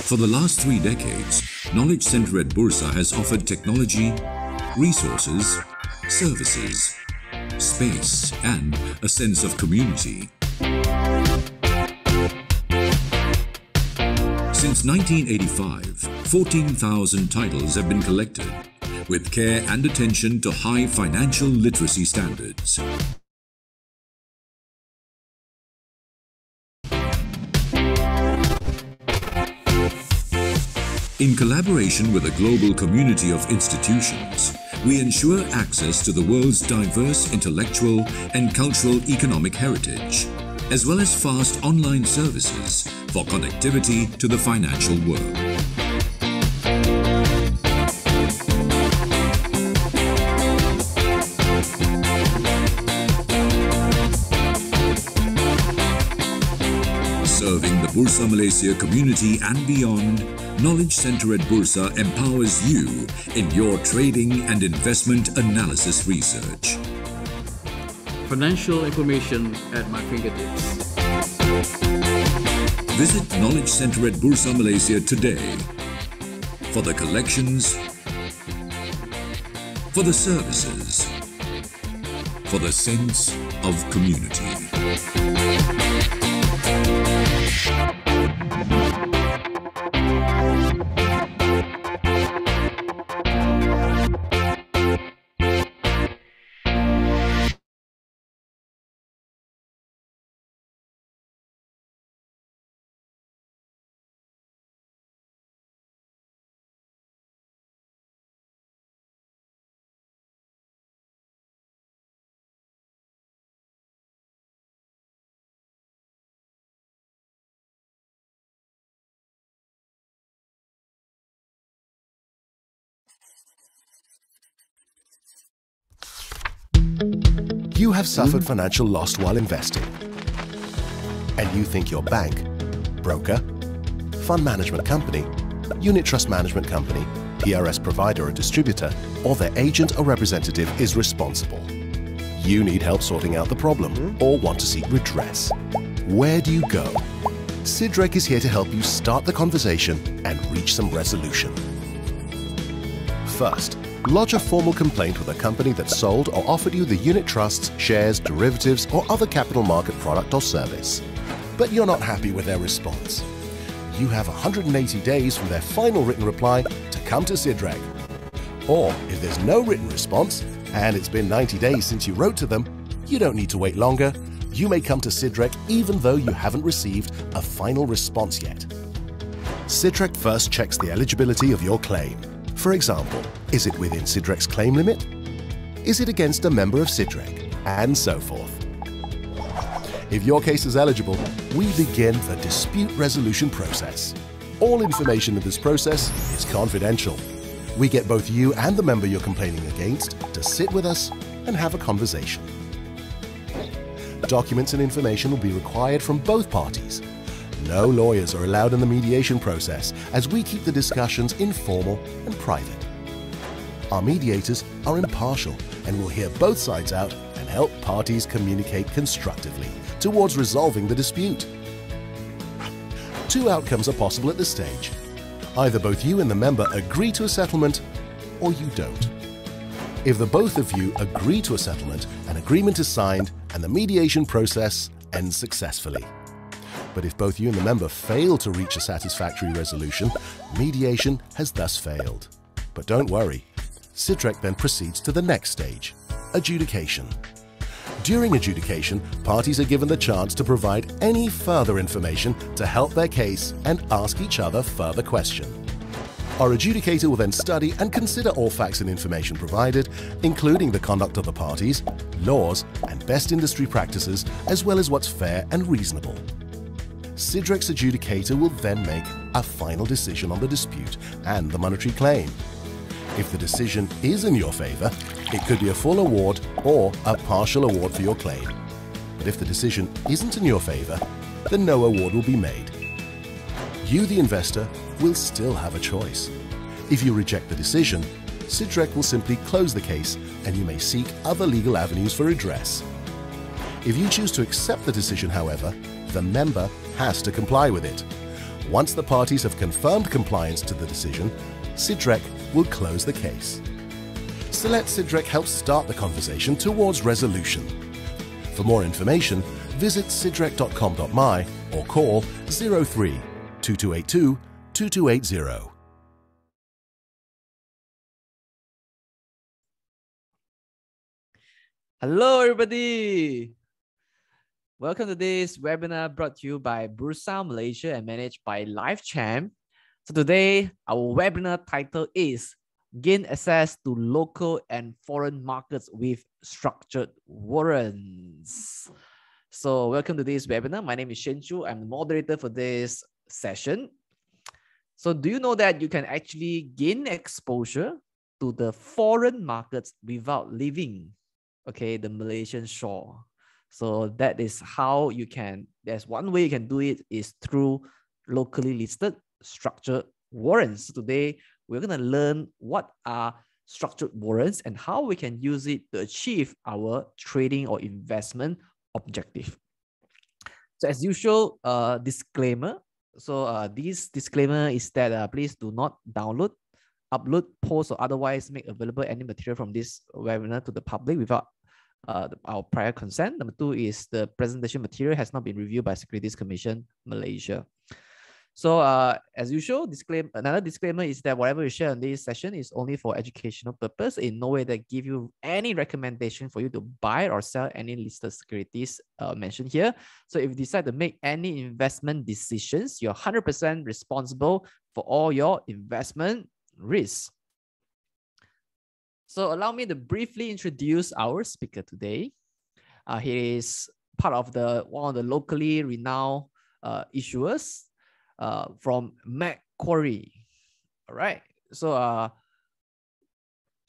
For the last 3 decades, Knowledge Center at Bursa has offered technology, resources, services, space, and a sense of community. Since 1985, 14,000 titles have been collected, with care and attention to high financial literacy standards. In collaboration with a global community of institutions, we ensure access to the world's diverse intellectual and cultural economic heritage, as well as fast online services for connectivity to the financial world. Serving the Bursa Malaysia community and beyond, Knowledge Center at Bursa empowers you in your trading and investment analysis research. Financial information at my fingertips. Visit Knowledge Center at Bursa Malaysia today for the collections, for the services, for the sense of community. You have suffered financial loss while investing, and you think your bank, broker, fund management company, unit trust management company, PRS provider or distributor, or their agent or representative is responsible. You need help sorting out the problem or want to seek redress. Where do you go? SIDREC is here to help you start the conversation and reach some resolution. First, lodge a formal complaint with a company that sold or offered you the unit trusts, shares, derivatives, or other capital market product or service. But you're not happy with their response. You have 180 days from their final written reply to come to SIDREC. Or if there's no written response, and it's been 90 days since you wrote to them, you don't need to wait longer. You may come to SIDREC even though you haven't received a final response yet. SIDREC first checks the eligibility of your claim. For example, is it within SIDREC's claim limit? Is it against a member of SIDREC? And so forth. If your case is eligible, we begin the dispute resolution process. All information in this process is confidential. We get both you and the member you're complaining against to sit with us and have a conversation. Documents and information will be required from both parties. No lawyers are allowed in the mediation process, as we keep the discussions informal and private. Our mediators are impartial and will hear both sides out and help parties communicate constructively towards resolving the dispute. 2 outcomes are possible at this stage. Either both you and the member agree to a settlement, or you don't. If the both of you agree to a settlement, an agreement is signed and the mediation process ends successfully. But if both you and the member fail to reach a satisfactory resolution, mediation has thus failed. But don't worry, SIDREC then proceeds to the next stage, adjudication. During adjudication, parties are given the chance to provide any further information to help their case and ask each other further questions. Our adjudicator will then study and consider all facts and information provided, including the conduct of the parties, laws, and best industry practices, as well as what's fair and reasonable. SIDREC's adjudicator will then make a final decision on the dispute and the monetary claim. If the decision is in your favor, it could be a full award or a partial award for your claim. But if the decision isn't in your favor, then no award will be made. You, the investor, will still have a choice. If you reject the decision, SIDREC will simply close the case and you may seek other legal avenues for redress. If you choose to accept the decision, however, the member has to comply with it. Once the parties have confirmed compliance to the decision, CIDREC will close the case. So let CIDREC help start the conversation towards resolution. For more information, visit cidrec.com.my or call 03 2282 2280. Hello, everybody. Welcome to this webinar brought to you by Bursa Malaysia and managed by LifeChamp. So today, our webinar title is Gain Access to Local and Foreign Markets with Structured Warrants. So welcome to this webinar. My name is Shen Chu. I'm the moderator for this session. So do you know that you can actually gain exposure to the foreign markets without leaving, the Malaysian shore? So that is how you can, there's one way you can do it is through locally listed structured warrants. So today, we're going to learn what are structured warrants and how we can use it to achieve our trading or investment objective. So as usual, disclaimer. So this disclaimer is that please do not download, upload, post, or otherwise make available any material from this webinar to the public without our prior consent. Number two is the presentation material has not been reviewed by Securities Commission Malaysia. So as usual, another disclaimer is that whatever you share on this session is only for educational purpose. In no way that give you any recommendation for you to buy or sell any listed securities mentioned here. So if you decide to make any investment decisions, you're 100% responsible for all your investment risks. So allow me to briefly introduce our speaker today. He is part of one of the locally renowned issuers from Macquarie. All right. So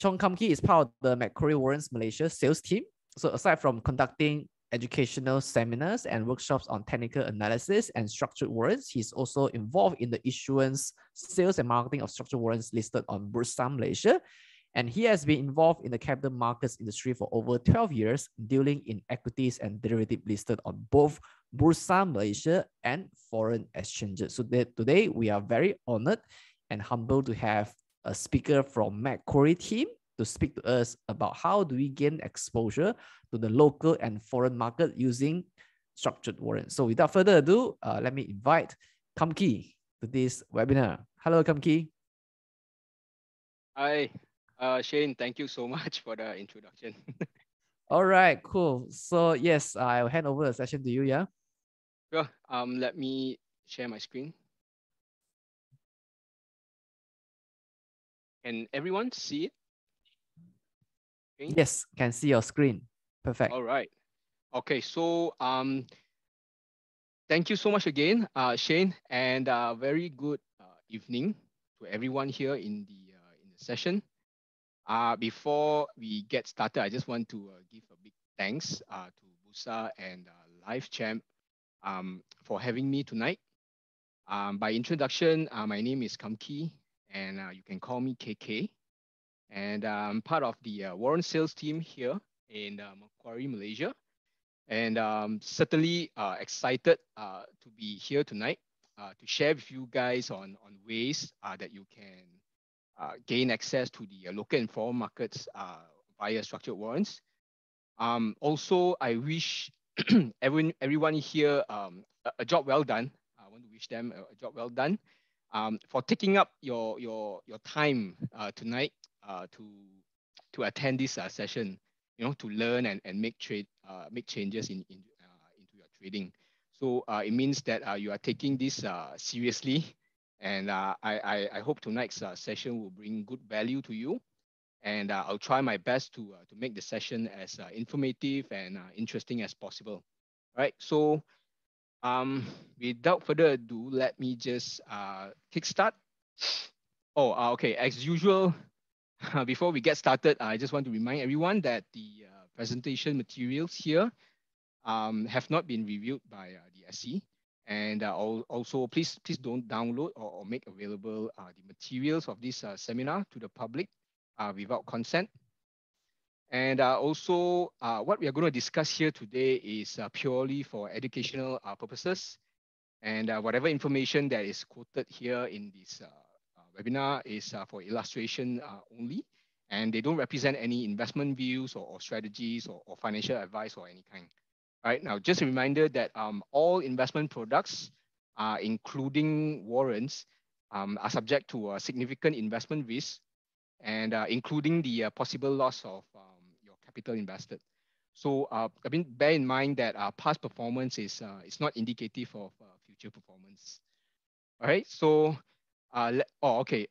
Chong Kam Ki is part of the Macquarie Warrants Malaysia sales team. So aside from conducting educational seminars and workshops on technical analysis and structured warrants, he's also involved in the issuance, sales, and marketing of structured warrants listed on Bursa Malaysia. And he has been involved in the capital markets industry for over 12 years, dealing in equities and derivatives listed on both Bursa Malaysia and foreign exchanges. So today we are very honored and humbled to have a speaker from Macquarie team to speak to us about how do we gain exposure to the local and foreign market using structured warrants. So without further ado, let me invite Kam Ki to this webinar. Hello, Kam Ki. Hi. Shane, thank you so much for the introduction. All right, cool. So yes, I'll hand over the session to you, yeah? Sure. Let me share my screen. Can everyone see it? Okay. Yes, can see your screen. Perfect. All right. Okay, so thank you so much again, Shane, and very good evening to everyone here in the session. Before we get started, I just want to give a big thanks to Bursa and LifeChamp for having me tonight. By introduction, my name is Kam Ki, and you can call me KK. And I'm part of the warrant sales team here in Macquarie, Malaysia. And certainly excited to be here tonight to share with you guys on ways that you can gain access to the local and foreign markets via structured warrants. Also, I wish everyone here a job well done. I want to wish them a job well done for taking up your time tonight to attend this session. To learn and make changes into your trading. So it means that you are taking this seriously. And I hope tonight's session will bring good value to you. And I'll try my best to make the session as informative and interesting as possible. All right, so without further ado, let me just kickstart. Oh, okay, as usual, before we get started, I just want to remind everyone that the presentation materials here have not been reviewed by the SC. And also, please don't download or make available the materials of this seminar to the public without consent. And also, what we are going to discuss here today is purely for educational purposes. And whatever information that is quoted here in this webinar is for illustration only, and they don't represent any investment views or strategies or financial advice or any kind. All right, now just a reminder that all investment products, including warrants, are subject to a significant investment risk, and including the possible loss of your capital invested. So I mean, bear in mind that past performance is not indicative of future performance. All right, so okay.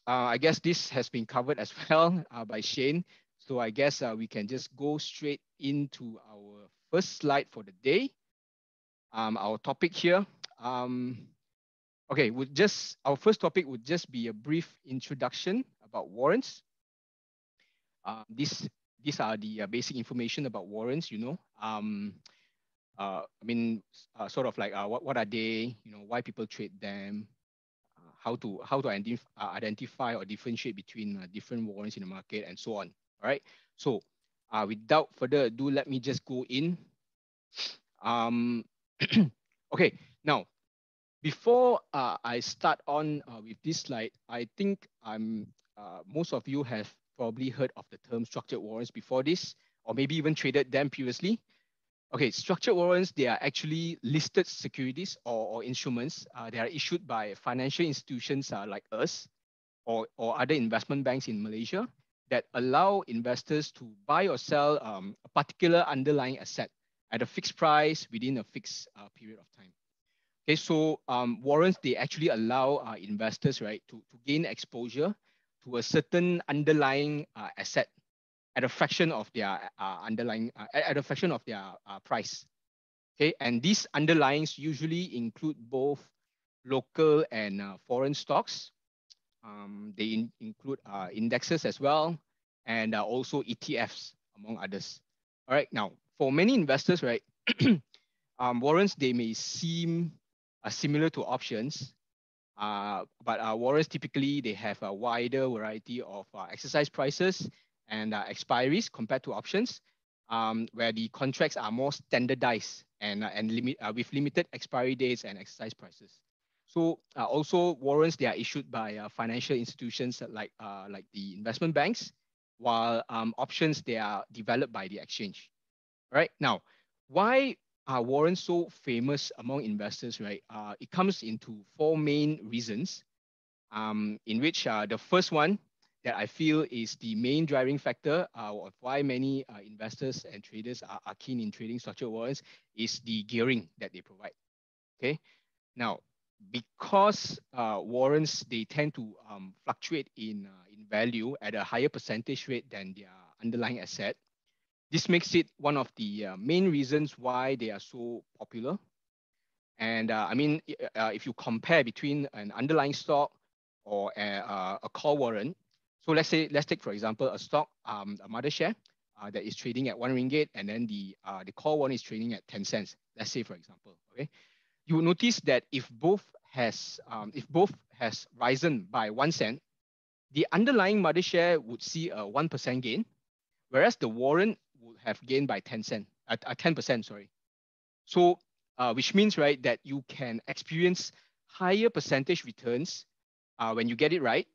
I guess this has been covered as well by Shane. So I guess we can just go straight into our first slide for the day. Our topic here. Okay, our first topic would just be a brief introduction about warrants. These are the basic information about warrants. I mean, sort of like what are they? Why people trade them? How to identify or differentiate between different warrants in the market, and so on. All right. So without further ado, let me just go in. Okay. Now, before I start on with this slide, I think most of you have probably heard of the term structured warrants before this, or maybe even traded them previously. Okay, structured warrants, they are actually listed securities or instruments. They are issued by financial institutions like us or other investment banks in Malaysia that allow investors to buy or sell a particular underlying asset at a fixed price within a fixed period of time. Okay, so warrants, they actually allow investors, right, to gain exposure to a certain underlying asset at a fraction of their price. Okay, and these underlyings usually include both local and foreign stocks. They include indexes as well, and also ETFs, among others. All right, now for many investors, right, warrants, they may seem similar to options, but warrants typically they have a wider variety of exercise prices and expiries compared to options, where the contracts are more standardized and with limited expiry dates and exercise prices. So also warrants, they are issued by financial institutions like the investment banks, while options, they are developed by the exchange. Right now, why are warrants so famous among investors? Right, it comes into four main reasons, in which the first one that I feel is the main driving factor of why many investors and traders are keen in trading structured warrants is the gearing that they provide. Okay, now because warrants, they tend to fluctuate in value at a higher percentage rate than their underlying asset. This makes it one of the main reasons why they are so popular. And I mean, if you compare between an underlying stock or a call warrant, so let's take, for example, a stock, a mother share that is trading at 1 ringgit, and then the call warrant is trading at 10 cents. Let's say, for example, okay, you will notice that if both has risen by 1 cent, the underlying mother share would see a 1% gain, whereas the warrant would have gained by 10%, sorry. So, which means, right, that you can experience higher percentage returns when you get it right,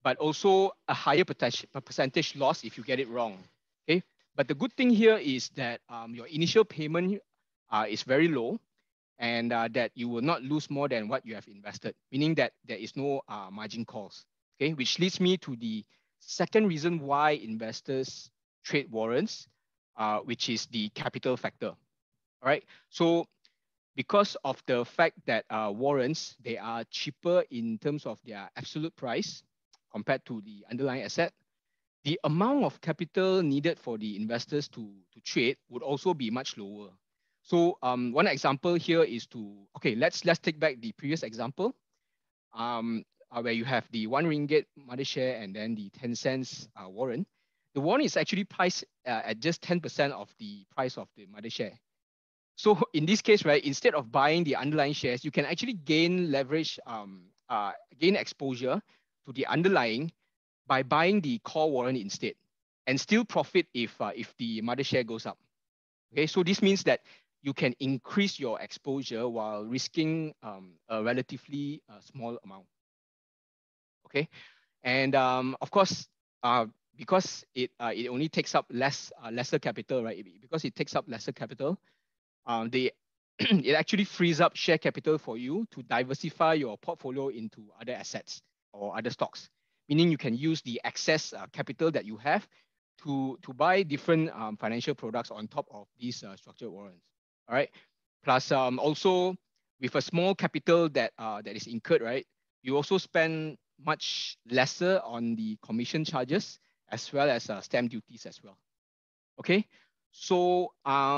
but also a higher percentage loss if you get it wrong. Okay, but the good thing here is that your initial payment is very low, and that you will not lose more than what you have invested, meaning that there is no margin calls. Okay, which leads me to the second reason why investors trade warrants, which is the capital factor. All right, so because of the fact that warrants, they are cheaper in terms of their absolute price compared to the underlying asset, the amount of capital needed for the investors to trade would also be much lower. So one example here is let's take back the previous example, where you have the 1 ringgit mother share and then the 10 cents warrant. The warrant is actually priced at just 10% of the price of the mother share. So in this case, right, instead of buying the underlying shares, you can actually gain leverage, gain exposure to the underlying by buying the call warrant instead, and still profit if the mother share goes up. Okay, so this means that you can increase your exposure while risking a relatively small amount. Okay, and of course, because it only takes up lesser capital, right? Because it takes up lesser capital, they it actually frees up share capital for you to diversify your portfolio into other assets or other stocks, meaning you can use the excess capital that you have to buy different financial products on top of these structured warrants. All right. Plus, also with a small capital that that is incurred, right, you also spend much lesser on the commission charges as well as stamp duties as well. Okay. So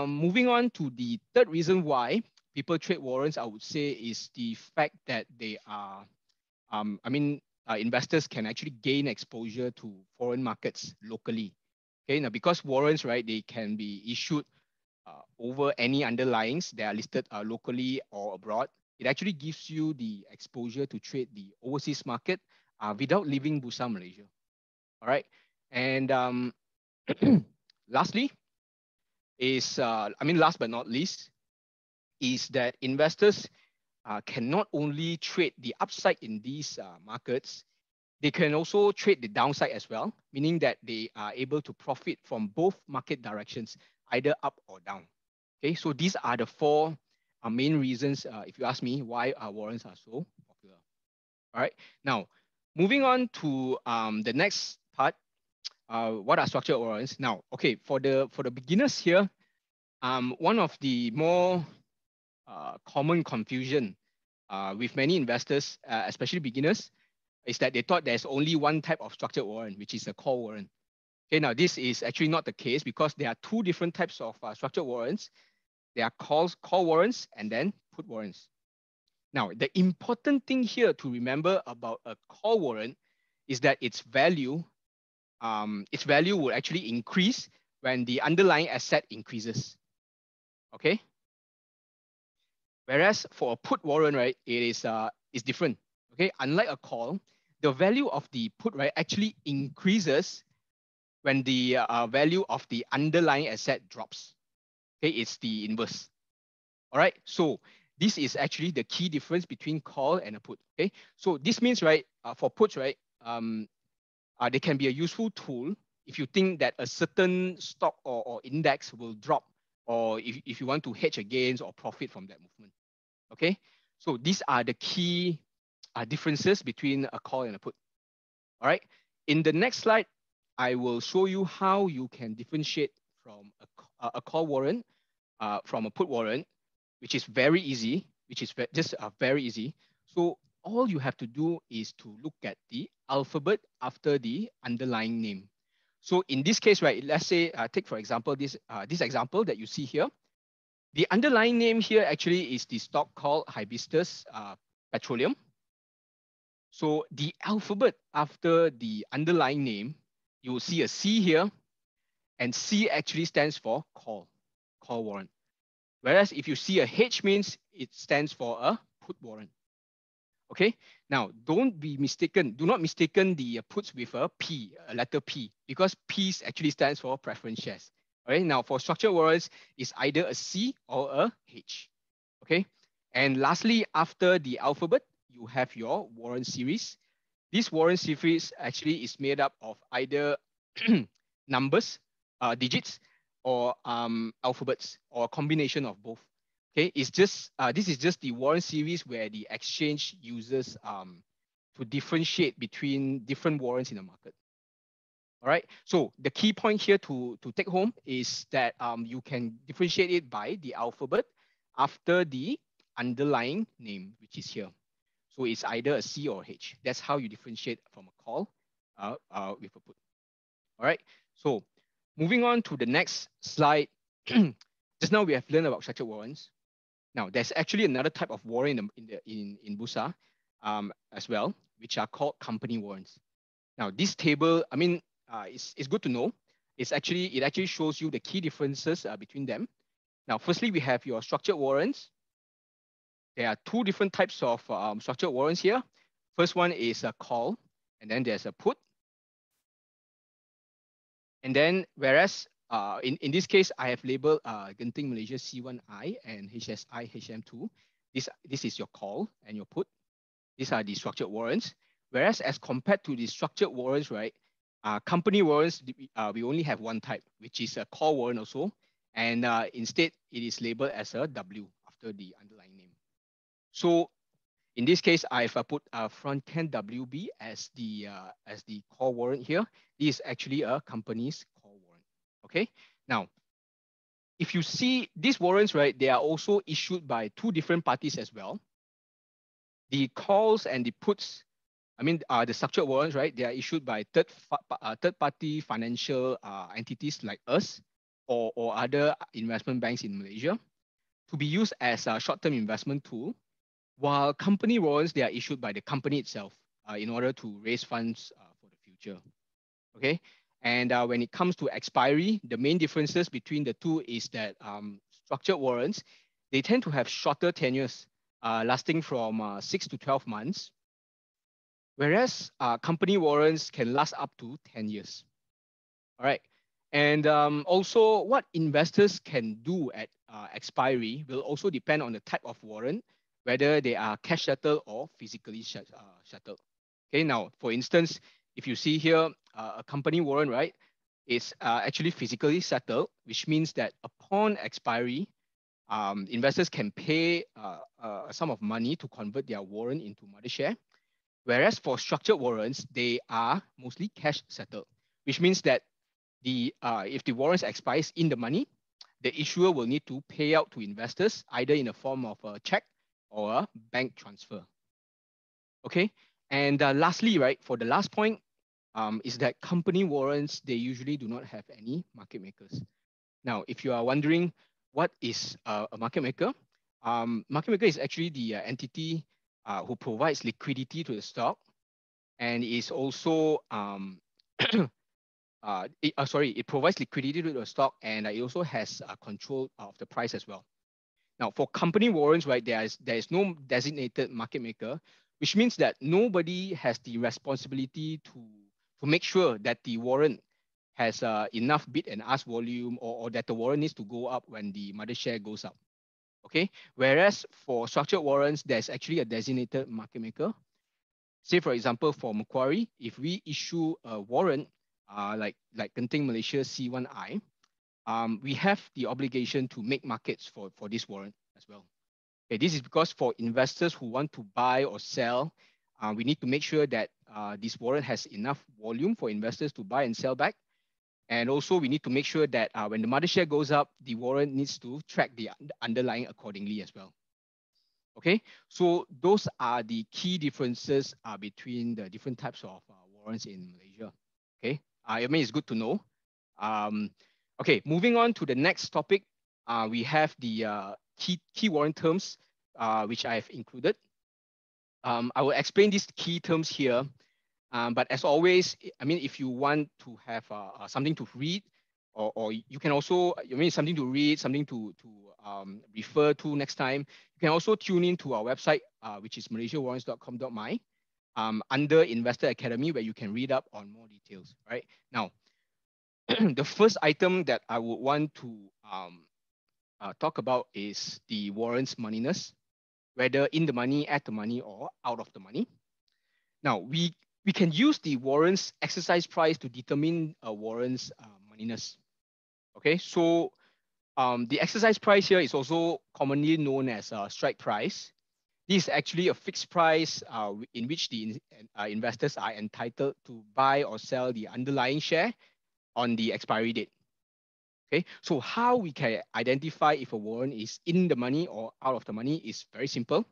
moving on to the third reason why people trade warrants, I would say, is the fact that they are, investors can actually gain exposure to foreign markets locally. Okay, now because warrants, right, they can be issued over any underlyings that are listed locally or abroad. It actually gives you the exposure to trade the overseas market without leaving Bursa Malaysia. All right, and lastly is, last but not least, is that investors can not only trade the upside in these markets, they can also trade the downside as well, meaning that they are able to profit from both market directions, either up or down. Okay, so these are the four main reasons, if you ask me, why warrants are so popular. All right, now moving on to the next part. What are structured warrants? Now, okay, for the beginners here, one of the more common confusion with many investors, especially beginners, is that they thought there's only one type of structured warrant, which is a call warrant. Okay, now this is actually not the case because there are two different types of structured warrants. There are call warrants and then put warrants. Now, the important thing here to remember about a call warrant is that its value will actually increase when the underlying asset increases. Okay. Whereas for a put warrant, right, it is different. Okay, unlike a call, the value of the put, right, actually increases when the value of the underlying asset drops. Okay, it's the inverse. All right, so this is actually the key difference between call and a put. Okay, so this means, right, for puts, right, they can be a useful tool if you think that a certain stock or index will drop, or if you want to hedge against or profit from that movement. Okay, so these are the key differences between a call and a put. All right, in the next slide, I will show you how you can differentiate from a call warrant from a put warrant, which is very easy, very easy. So all you have to do is to look at the alphabet after the underlying name. So in this case, right, let's say, take for example, this example that you see here. The underlying name here actually is the stock called Hibiscus Petroleum. So the alphabet after the underlying name, you will see a C here, and C actually stands for call warrant. Whereas if you see a H, means it stands for a put warrant. Okay, now do not mistaken the puts with a P, a letter P, because P actually stands for preference shares. All right, now for structured warrants, it's either a C or a H. Okay, and lastly, after the alphabet, you have your warrant series. This warrant series actually is made up of either numbers, digits, or alphabets, or a combination of both. Okay, it's just this is just the warrant series where the exchange uses to differentiate between different warrants in the market. All right, so the key point here to take home is that you can differentiate it by the alphabet after the underlying name, which is here. So it's either a C or H. That's how you differentiate from a call with a put. All right, so moving on to the next slide. Just now we have learned about structured warrants. Now there's actually another type of warrant in Bursa as well, which are called company warrants. Now this table, it's good to know. It actually shows you the key differences between them. Now, firstly, we have your structured warrants. There are two different types of structured warrants here. First one is a call, and then there's a put. And then, whereas in this case, I have labeled Genting Malaysia C1I and HSI HM2. This is your call and your put. These are the structured warrants. Whereas as compared to the structured warrants, right, company warrants, we only have one type, which is a call warrant also. And instead, it is labeled as a W after the underlying name. So in this case, I've put Frontend WB as the call warrant here. This is actually a company's call warrant. Okay. Now, if you see these warrants, right, they are also issued by two different parties as well. The calls and the puts, I mean, the structured warrants, right? They are issued by third-party financial entities like us or other investment banks in Malaysia to be used as a short-term investment tool, while company warrants, they are issued by the company itself in order to raise funds for the future. Okay, and when it comes to expiry, the main differences between the two is that structured warrants, they tend to have shorter tenures, lasting from 6 to 12 months, whereas company warrants can last up to 10 years. All right. And also what investors can do at expiry will also depend on the type of warrant, whether they are cash settled or physically settled. Okay, now, for instance, if you see here, a company warrant, right, is actually physically settled, which means that upon expiry, investors can pay a sum of money to convert their warrant into mother share. Whereas for structured warrants, they are mostly cash settled, which means that if the warrants expires in the money, the issuer will need to pay out to investors either in the form of a check or a bank transfer. Okay, and lastly, right, for the last point, is that company warrants, they usually do not have any market makers. Now, if you are wondering what is a market maker, market maker is actually the entity who provides liquidity to the stock, and is also it provides liquidity to the stock, and it also has control of the price as well. Now, for company warrants, right, there is no designated market maker, which means that nobody has the responsibility to make sure that the warrant has enough bid and ask volume, or that the warrant needs to go up when the mother share goes up. Okay, whereas for structured warrants, there's actually a designated market maker. Say, for example, for Macquarie, if we issue a warrant like Genting Malaysia C1I, we have the obligation to make markets for this warrant as well. Okay, this is because for investors who want to buy or sell, we need to make sure that this warrant has enough volume for investors to buy and sell back. And also we need to make sure that when the mother share goes up, the warrant needs to track the underlying accordingly as well. Okay, so those are the key differences between the different types of warrants in Malaysia. Okay, I mean, it's good to know. Okay, moving on to the next topic, we have the key warrant terms, which I have included. I will explain these key terms here. But as always, I mean, if you want to have something to read, or you can also, I mean, something to read, something to refer to next time, you can also tune in to our website, which is malaysiawarrants.com.my, under Investor Academy, where you can read up on more details, right? Now, the first item that I would want to talk about is the warrants moneyness, whether in the money, at the money, or out of the money. Now, we can use the warrants exercise price to determine a warrants moneyness. Okay, so the exercise price here is also commonly known as strike price. This is actually a fixed price in which the investors are entitled to buy or sell the underlying share on the expiry date. Okay, so how we can identify if a warrant is in the money or out of the money is very simple.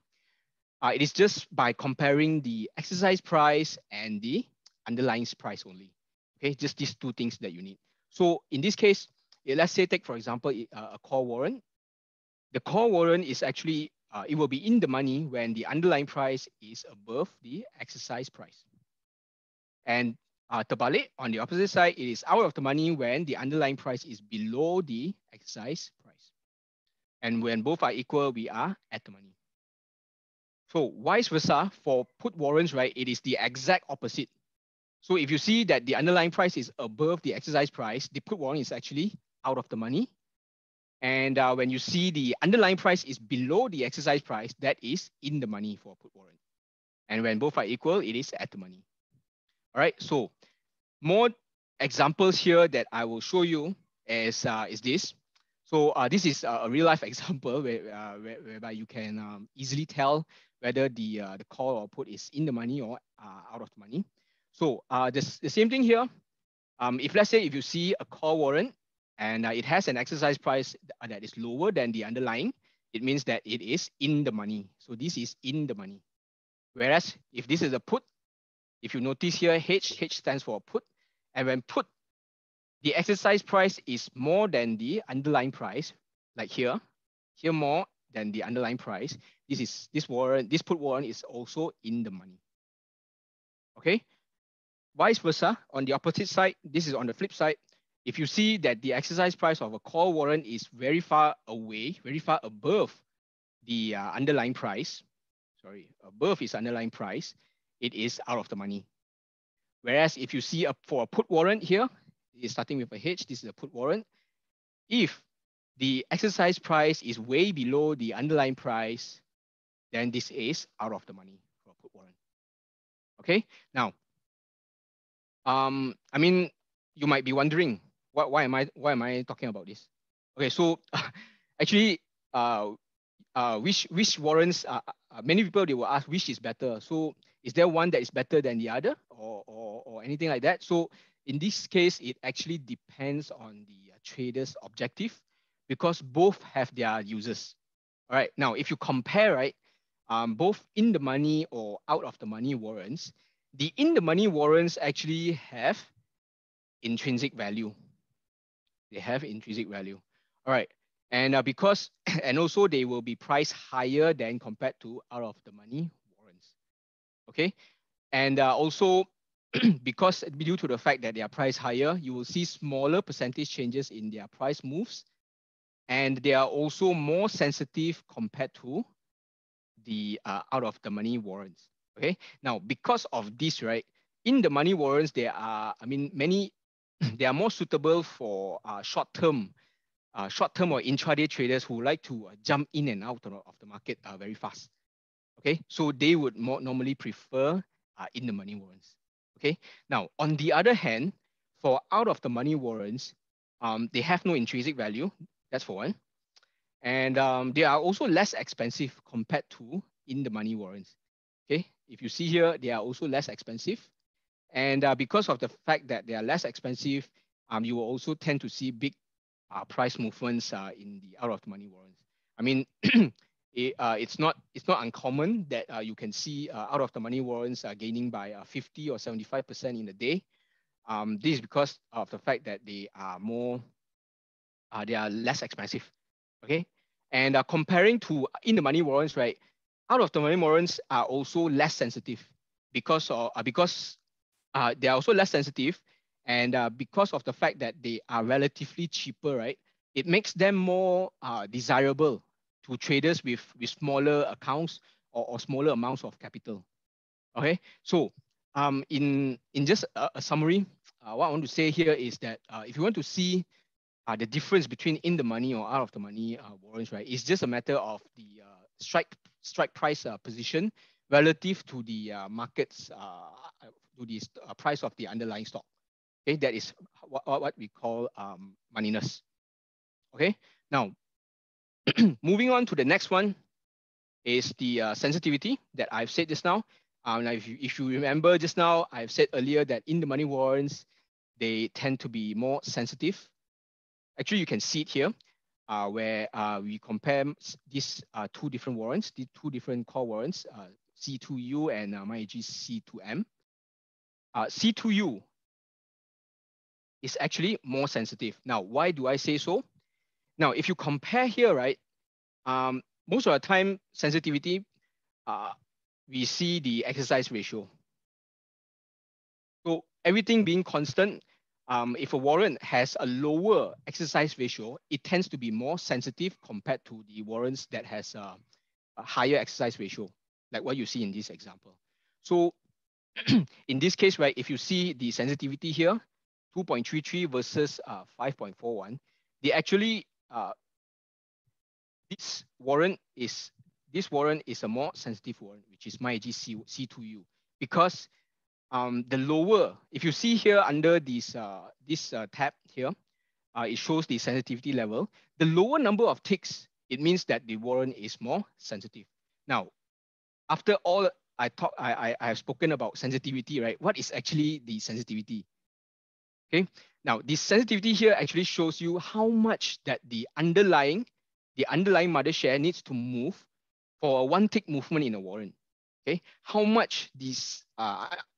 It is just by comparing the exercise price and the underlying price only. Okay, just these two things that you need. So in this case, let's say take, for example, a call warrant. The call warrant is actually, it will be in the money when the underlying price is above the exercise price. And terbalik, on the opposite side, it is out of the money when the underlying price is below the exercise price. And when both are equal, we are at the money. So vice versa, for put warrants, right, it is the exact opposite. So if you see that the underlying price is above the exercise price, the put warrant is actually out of the money. And when you see the underlying price is below the exercise price, that is in the money for a put warrant. And when both are equal, it is at the money. All right, so more examples here that I will show you is this. So this is a real life example whereby you can easily tell whether the call or put is in the money or out of the money. So the same thing here. If let's say if you see a call warrant and it has an exercise price that is lower than the underlying, it means that it is in the money. So this is in the money. Whereas if this is a put, if you notice here, H stands for put. And when put, the exercise price is more than the underlying price, like here more than the underlying price. This put warrant is also in the money. Okay. Vice versa, on the opposite side, this is on the flip side. If you see that the exercise price of a call warrant is very far away, very far above the underlying price, above its underlying price, it is out of the money. Whereas if you see for a put warrant here, it's starting with a H, this is a put warrant. If the exercise price is way below the underlying price, then this is out of the money for a put warrant. Okay, now, I mean, you might be wondering, why am I talking about this? Okay, so actually, which warrants? Many people they will ask which is better. So is there one that is better than the other, or anything like that? So in this case, it actually depends on the trader's objective, because both have their uses. All right. Now, if you compare, right, both in the money or out of the money warrants, the in the money warrants actually have intrinsic value. They have intrinsic value. All right. And because, and also they will be priced higher than compared to out of the money warrants. Okay. And also, because due to the fact that they are priced higher, you will see smaller percentage changes in their price moves. And they are also more sensitive compared to the out of the money warrants. Okay. Now, because of this, right, in the money warrants, they are, they are more suitable for short-term or intraday traders who like to jump in and out of the market very fast. Okay, so they would normally prefer in the money warrants. Okay, now on the other hand, for out of the money warrants, they have no intrinsic value. That's for one. And they are also less expensive compared to in the money warrants. Okay, if you see here, they are also less expensive. And because of the fact that they are less expensive, you will also tend to see big price movements in the out of the money warrants. I mean, it's not uncommon that you can see out of the money warrants gaining by 50 or 75% in a day. This is because of the fact that they are they are less expensive. Okay, and comparing to in the money warrants, right? Out of the money warrants are also less sensitive because they are also less sensitive, and because of the fact that they are relatively cheaper, right? It makes them more desirable to traders with smaller accounts or smaller amounts of capital. Okay, so in just a summary, what I want to say here is that if you want to see the difference between in the money or out of the money warrants, right, it's just a matter of the strike price position relative to the market's to the price of the underlying stock. Okay, that is what we call moneyness. Okay, now moving on to the next one is the sensitivity that I've said just now. Now if you remember just now, I've said earlier that in the money warrants, they tend to be more sensitive. Actually, you can see it here where we compare these two different warrants, the two different call warrants, C2U and MyAG C2M. C2U is actually more sensitive. Now, why do I say so? Now, if you compare here, right, most of the time sensitivity, we see the exercise ratio. So everything being constant, if a warrant has a lower exercise ratio, it tends to be more sensitive compared to the warrants that has a higher exercise ratio, like what you see in this example. So in this case, right, if you see the sensitivity here, 2.33 versus 5.41, they actually this warrant is a more sensitive warrant, which is MyAG C2U, because the lower, if you see here under this tab here, it shows the sensitivity level. The lower number of ticks, it means that the warrant is more sensitive. Now, after all I have spoken about sensitivity, right? What is actually the sensitivity? Okay. Now, the sensitivity here actually shows you how much that the underlying mother share needs to move for a one tick movement in a warrant. Okay, how much this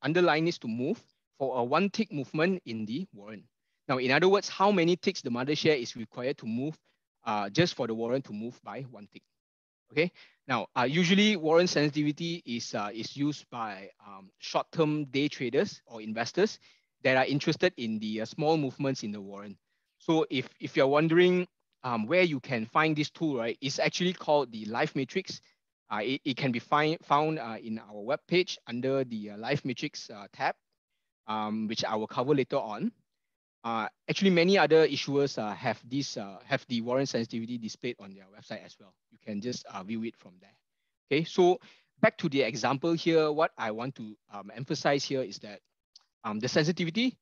underlying needs to move for a one tick movement in the warrant. Now, in other words, how many ticks the mother share is required to move just for the warrant to move by one tick. Okay. Now, usually warrant sensitivity is used by short-term day traders or investors that are interested in the small movements in the warrant. So if you're wondering where you can find this tool, right, it's actually called the Live Matrix. It can be found in our webpage under the Live Matrix tab, which I will cover later on. Actually, many other issuers have the warrant sensitivity displayed on their website as well. You can just view it from there. Okay, so back to the example here, what I want to emphasize here is that the sensitivity,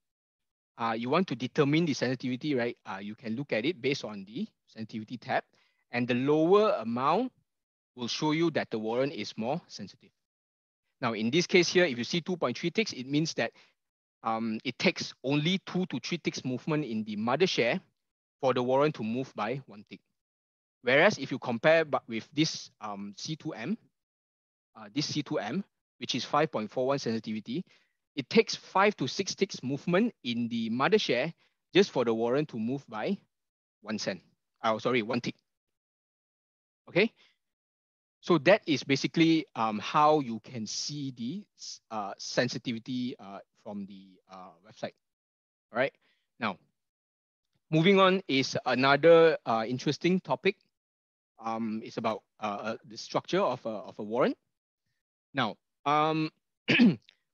you want to determine the sensitivity, right? You can look at it based on the sensitivity tab, and the lower amount will show you that the warrant is more sensitive. Now, in this case here, if you see 2.3 ticks, it means that it takes only 2 to 3 ticks movement in the mother share for the warrant to move by one tick. Whereas if you compare with this C2M, which is 5.41 sensitivity, it takes 5 to 6 ticks movement in the mother share just for the warrant to move by 1 cent. One tick. Okay. So that is basically how you can see the sensitivity from the website. All right. Now, moving on is another interesting topic. It's about the structure of a warrant. Now,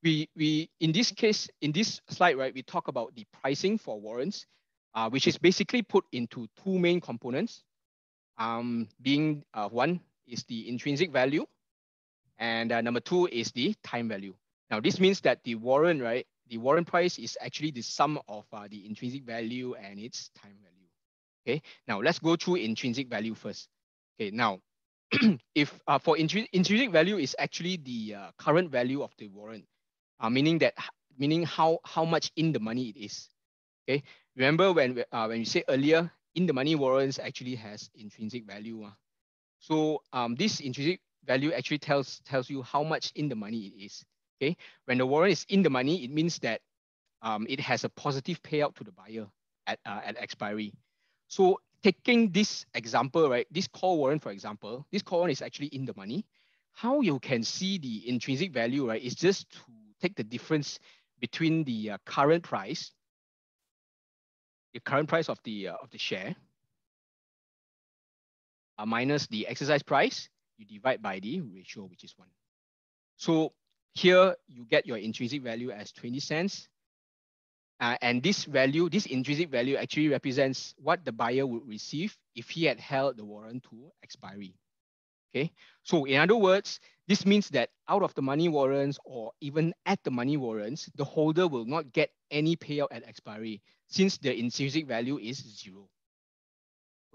we in this case, in this slide, right, we talk about the pricing for warrants, which is basically put into two main components. Being one is the intrinsic value, and number two is the time value. Now, this means that the warrant, right, the warrant price is actually the sum of the intrinsic value and its time value. Okay, now let's go through intrinsic value first. Okay, now if for intrinsic value is actually the current value of the warrant, meaning how much in the money it is. Okay, remember when you say earlier, in the money warrants actually has intrinsic value. So this intrinsic value actually tells you how much in the money it is. Okay, when the warrant is in the money, it means that it has a positive payout to the buyer at expiry. So taking this example, right, this call warrant, for example, this call warrant is actually in the money. How you can see the intrinsic value, right, is just to take the difference between the current price of the share minus the exercise price. You divide by the ratio, which is 1. So here you get your intrinsic value as 20 cents. And this intrinsic value actually represents what the buyer would receive if he had held the warrant to expiry. Okay, so in other words, this means that out of the money warrants or even at the money warrants, the holder will not get any payout at expiry since the intrinsic value is 0.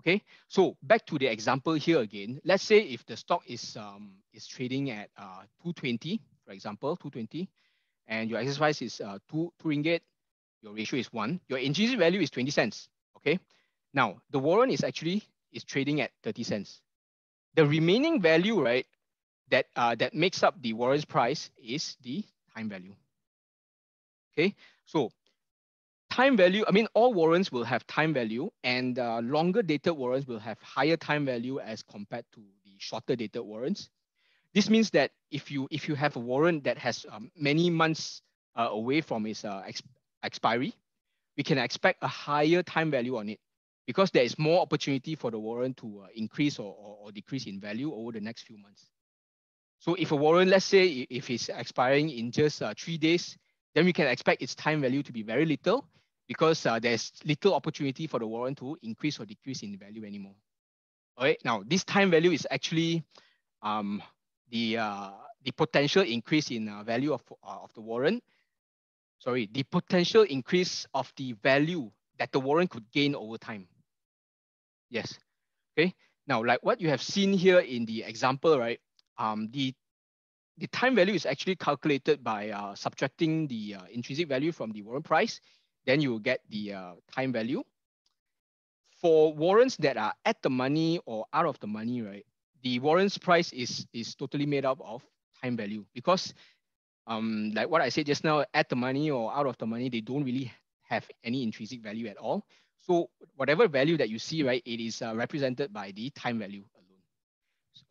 Okay, so back to the example here again. Let's say if the stock is trading at 220, for example, 220, and your exercise price is 2 ringgit, your ratio is 1, your intrinsic value is 20 cents. Okay, now the warrant is trading at 30 cents. The remaining value, right, that makes up the warrant's price is the time value. Okay, so time value, I mean, all warrants will have time value, and longer dated warrants will have higher time value as compared to the shorter dated warrants. This means that if you have a warrant that has many months away from its expiry, we can expect a higher time value on it because there is more opportunity for the warrant to increase or decrease in value over the next few months. So if a warrant, let's say if it's expiring in just 3 days, then we can expect its time value to be very little. because there's little opportunity for the warrant to increase or decrease in value anymore. All right. Now, this time value is actually um, the potential increase in value of the warrant. Sorry, the potential increase of the value that the warrant could gain over time. Yes. Okay. Now, like what you have seen here in the example, right? The time value is actually calculated by subtracting the intrinsic value from the warrant price. Then you will get the time value. For warrants that are at the money or out of the money, right? The warrants price is totally made up of time value, because like what I said just now, at the money or out of the money, they don't really have any intrinsic value at all. So whatever value that you see, right, it is represented by the time value alone.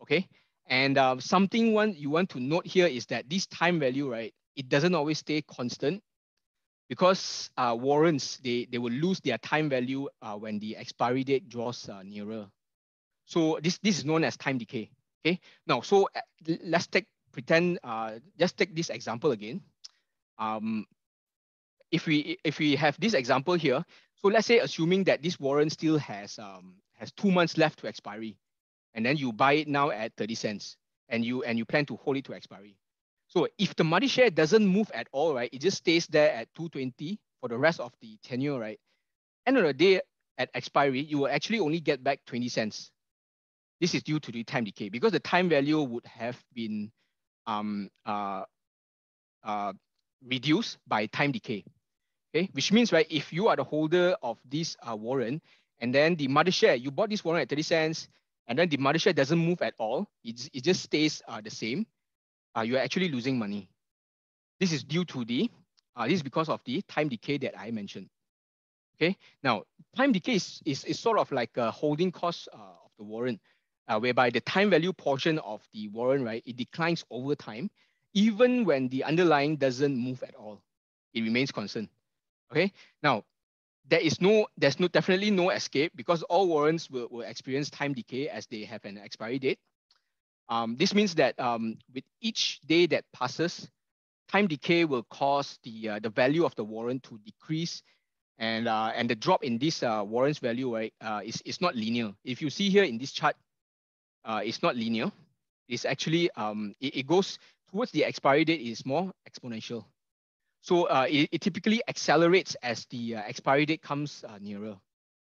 Okay. And something you want to note here is that this time value, right, it doesn't always stay constant, because warrants, they will lose their time value when the expiry date draws nearer. So this is known as time decay. Okay. Now, so let's just take this example again. If we have this example here, so let's say assuming that this warrant still has 2 months left to expiry, and then you buy it now at 30 cents, and you plan to hold it to expiry. So if the money share doesn't move at all, right, it just stays there at 220 for the rest of the tenure, right? End of the day, at expiry, you will actually only get back 20 cents. This is due to the time decay, because the time value would have been reduced by time decay. Okay, which means, right, if you are the holder of this warrant, and then the mother share, you bought this warrant at 30 cents, and then the mother share doesn't move at all, it just stays the same, you're actually losing money. This is due to this is because of the time decay that I mentioned. Okay, now time decay is sort of like a holding cost of the warrant, whereby the time value portion of the warrant, right, it declines over time, even when the underlying doesn't move at all. It remains constant. Okay, now there's definitely no escape, because all warrants will experience time decay as they have an expiry date. This means that with each day that passes, time decay will cause the value of the warrant to decrease, and the drop in this warrant's value, right, is not linear. If you see here in this chart, it's not linear. It's actually it goes towards the expiry date, is more exponential. So it typically accelerates as the expiry date comes nearer.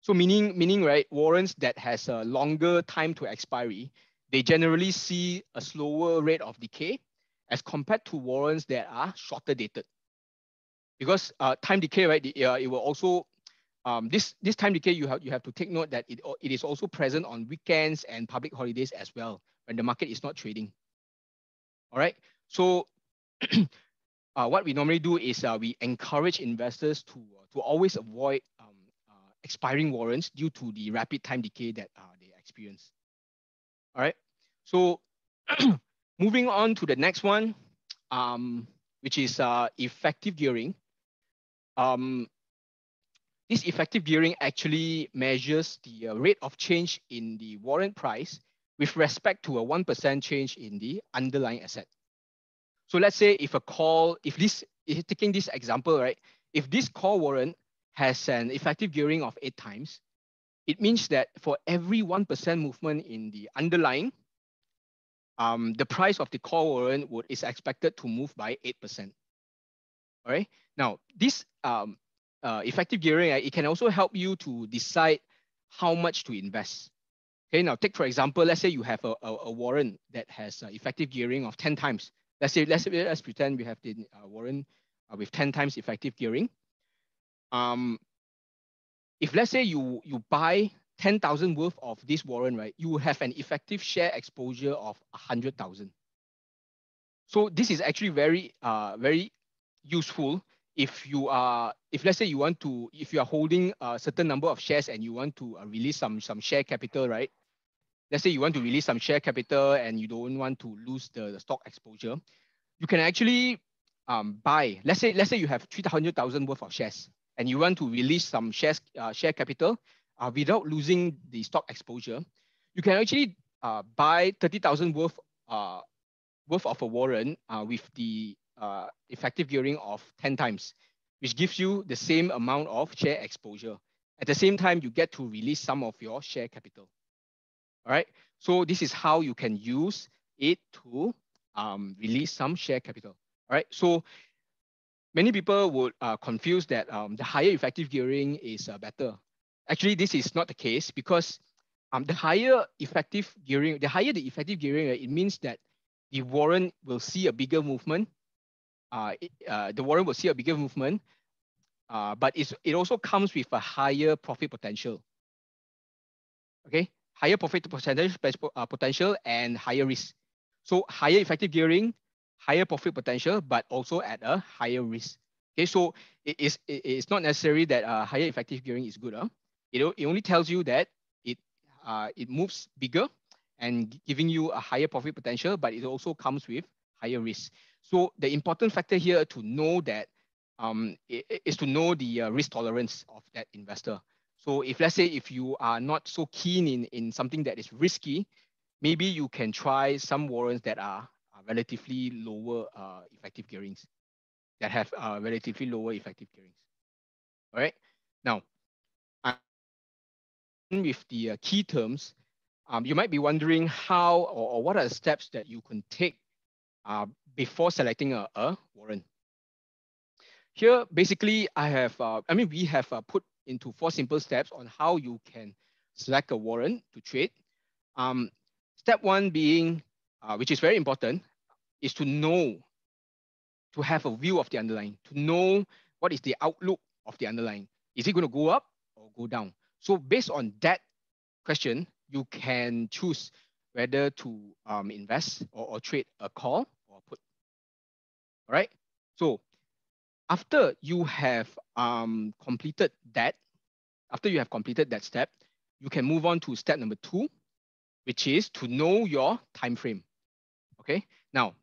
So meaning, right, warrants that has a longer time to expiry, they generally see a slower rate of decay as compared to warrants that are shorter dated. Because time decay, right, it will also, this time decay, you have to take note that it is also present on weekends and public holidays as well, when the market is not trading. All right. So what we normally do is we encourage investors to always avoid expiring warrants due to the rapid time decay that they experience. All right. So moving on to the next one, which is effective gearing. This effective gearing actually measures the rate of change in the warrant price with respect to a 1% change in the underlying asset. So let's say if taking this example, right, if this call warrant has an effective gearing of 8 times, it means that for every 1% movement in the underlying, the price of the call warrant is expected to move by 8%. All right. Now, this effective gearing, it can also help you to decide how much to invest. Okay. Now, take for example, let's say you have a warrant that has effective gearing of 10 times. Let's pretend we have the warrant with 10 times effective gearing. If let's say you buy 10,000 worth of this warrant, right, you will have an effective share exposure of 100,000. So this is actually very useful if let's say if you are holding a certain number of shares and you want to release some share capital, right? Let's say you want to release some share capital and you don't want to lose the stock exposure, you can actually buy. Let's say you have 300,000 worth of shares and you want to release some share capital without losing the stock exposure. You can actually buy 30,000 worth of a warrant with the effective gearing of 10 times. which gives you the same amount of share exposure. At the same time, you get to release some of your share capital. All right. So this is how you can use it to release some share capital. All right. So many people would confuse that the higher effective gearing is better. Actually, this is not the case because the higher effective gearing, it means that the warrant will see a bigger movement. The warrant will see a bigger movement, but it also comes with a higher profit potential. Okay, higher profit potential and higher risk. So higher effective gearing, higher profit potential, but also at a higher risk. Okay, so it's not necessary that higher effective gearing is good. It only tells you that it moves bigger and giving you a higher profit potential, but it also comes with higher risk. So the important factor here to know that is to know the risk tolerance of that investor. So if let's say if you are not so keen in something that is risky, maybe you can try some warrants that are relatively lower effective gearings, that have relatively lower effective gearings. All right. Now, with the key terms, you might be wondering how or what are the steps that you can take before selecting a warrant. Here, basically, we have put into 4 simple steps on how you can select a warrant to trade. Step 1 being, which is very important, is to have a view of the underlying, to know what is the outlook of the underlying. Is it going to go up or go down? So based on that question, you can choose whether to invest or trade a call or put. All right. So after you have completed that step, you can move on to step number 2, which is to know your time frame. Okay. Now,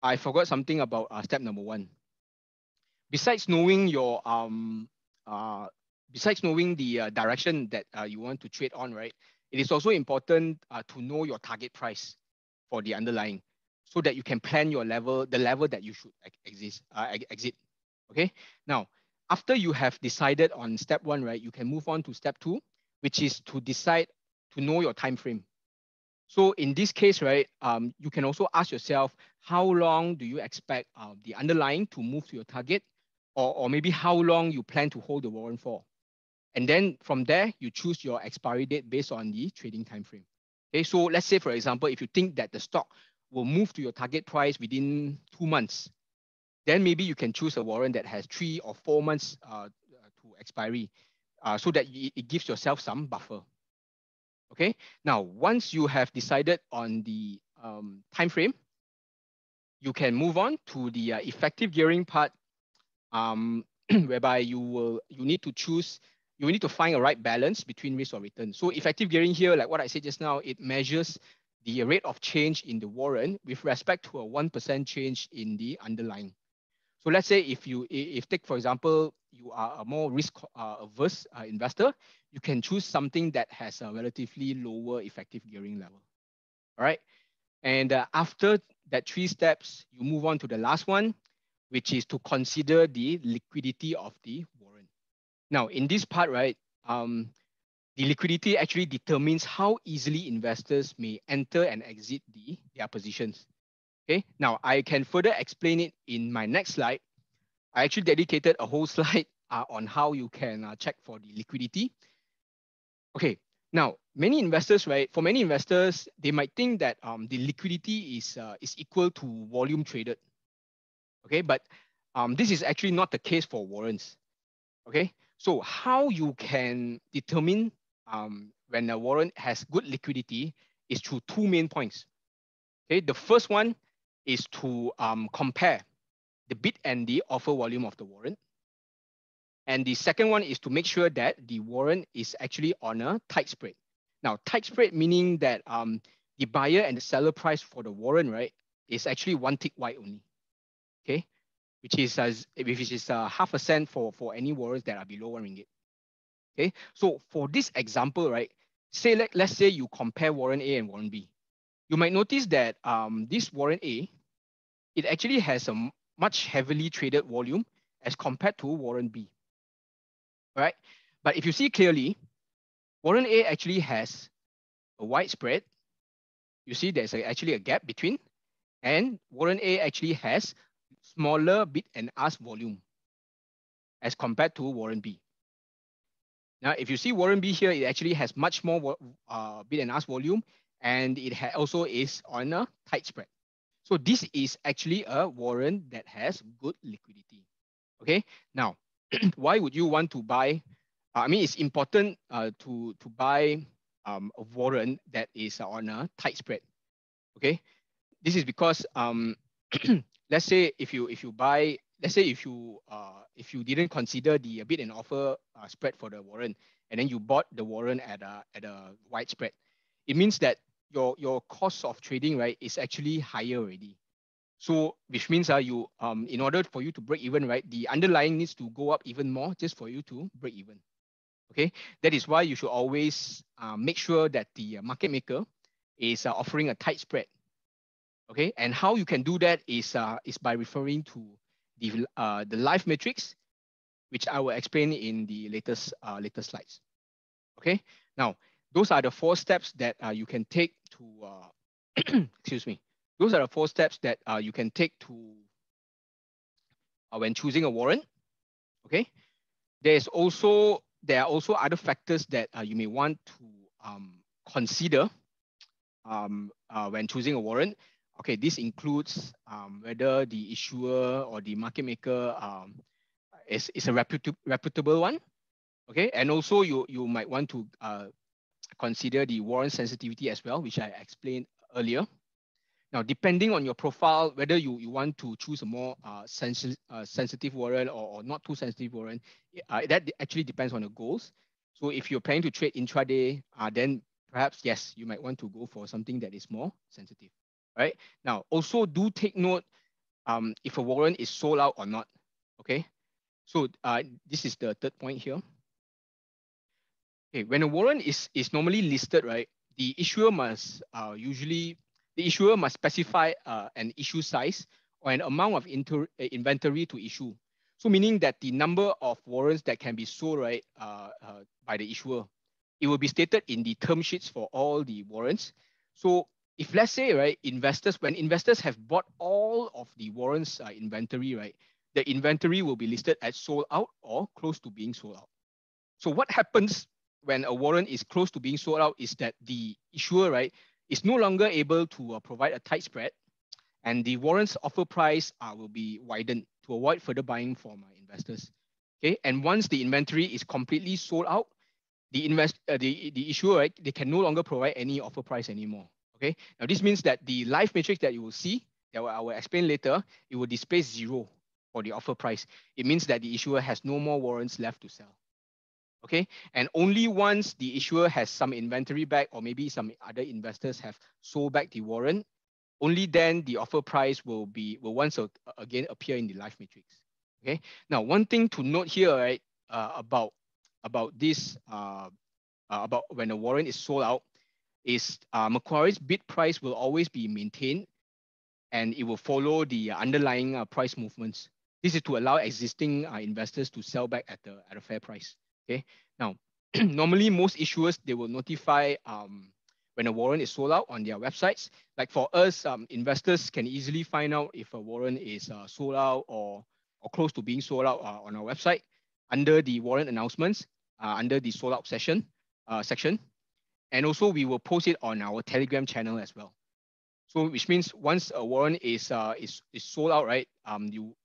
I forgot something about step number 1. Besides knowing your the direction that you want to trade on, right? It is also important to know your target price for the underlying, so that you can plan your the level that you should exit. Okay. Now, after you have decided on step 1, right, you can move on to step 2, which is to decide to know your time frame. So in this case, right, you can also ask yourself, how long do you expect the underlying to move to your target, or maybe how long you plan to hold the warrant for. And then from there, you choose your expiry date based on the trading time frame. Okay, so let's say, for example, if you think that the stock will move to your target price within 2 months, then maybe you can choose a warrant that has 3 or 4 months to expiry, so that it gives yourself some buffer. Okay. Now, once you have decided on the time frame, you can move on to the effective gearing part, whereby you need to find a right balance between risk or return. So effective gearing here, like what I said just now, it measures the rate of change in the warrant with respect to a 1% change in the underlying. So let's say if take, for example, you are a more risk averse investor, you can choose something that has a relatively lower effective gearing level. All right. And after that 3 steps, you move on to the last one, which is to consider the liquidity of the warrant. Now, in this part, right, the liquidity actually determines how easily investors may enter and exit their positions. Okay, now I can further explain it in my next slide. I actually dedicated a whole slide on how you can check for the liquidity. Okay, now many investors, right? For many investors, they might think that the liquidity is equal to volume traded. Okay, but this is actually not the case for warrants. Okay, so how you can determine when a warrant has good liquidity is through 2 main points. Okay, the first one is to compare the bid and the offer volume of the warrant. And the second one is to make sure that the warrant is actually on a tight spread. Now, tight spread meaning that the buyer and the seller price for the warrant, right, is actually 1 tick wide only. Okay, which is half a cent for any warrants that are below 1 ringgit. Okay, so for this example, right, let's say you compare warrant A and warrant B. You might notice that this warrant A, it actually has a much heavily traded volume as compared to warrant B. All right. But if you see clearly, warrant A actually has a wide spread. You see there's actually a gap between, and warrant A actually has smaller bid and ask volume as compared to warrant B. Now, if you see warrant B here, it actually has much more bid and ask volume, and it also is on a tight spread. So this is actually a warrant that has good liquidity. Okay. Now, why would you want to buy? I mean, it's important to buy a warrant that is on a tight spread. Okay. This is because let's say if you buy, let's say if you didn't consider the bid and offer spread for the warrant, and then you bought the warrant at a wide spread, it means that your cost of trading, right, is actually higher already. So which means you in order for you to break even, right, the underlying needs to go up even more just for you to break even. Okay, that is why you should always make sure that the market maker is offering a tight spread. Okay, and how you can do that is by referring to the live metrics, which I will explain in the latest slides. Okay, now those are the 4 steps that you can take to excuse me. Those are the 4 steps that you can take to when choosing a warrant. Okay, there are also other factors that you may want to consider when choosing a warrant. Okay, this includes whether the issuer or the market maker is a reputable one. Okay, and also you might want to consider the warrant sensitivity as well, which I explained earlier. Now, depending on your profile, whether you want to choose a more sensitive warrant or not too sensitive warrant, that actually depends on the goals. So if you're planning to trade intraday, then perhaps, yes, you might want to go for something that is more sensitive. Right? Now, also do take note if a warrant is sold out or not. Okay, so this is the 3rd point here. Okay, when a warrant is normally listed, right, the issuer must specify an issue size or an amount of inventory to issue. So meaning that the number of warrants that can be sold, right, by the issuer, it will be stated in the term sheets for all the warrants. So if let's say, right, when investors have bought all of the warrants inventory, right, the inventory will be listed as sold out or close to being sold out. So what happens when a warrant is close to being sold out is that the issuer, right, is no longer able to provide a tight spread, and the warrant's offer price will be widened to avoid further buying from investors. Okay, and once the inventory is completely sold out, the issuer, right, they can no longer provide any offer price anymore. Okay, now this means that the live matrix that you will see, that I will explain later, it will display 0 for the offer price. It means that the issuer has no more warrants left to sell. Okay, and only once the issuer has some inventory back, or maybe some other investors have sold back the warrant, only then the offer price will once again appear in the live matrix. Okay, now one thing to note here, right, about this about when a warrant is sold out is Macquarie's bid price will always be maintained, and it will follow the underlying price movements. This is to allow existing investors to sell back at a fair price. Okay, now normally most issuers, they will notify when a warrant is sold out on their websites. Like for us, investors can easily find out if a warrant is sold out or close to being sold out on our website under the warrant announcements, under the sold out section. And also we will post it on our Telegram channel as well. So which means once a warrant is sold out, right,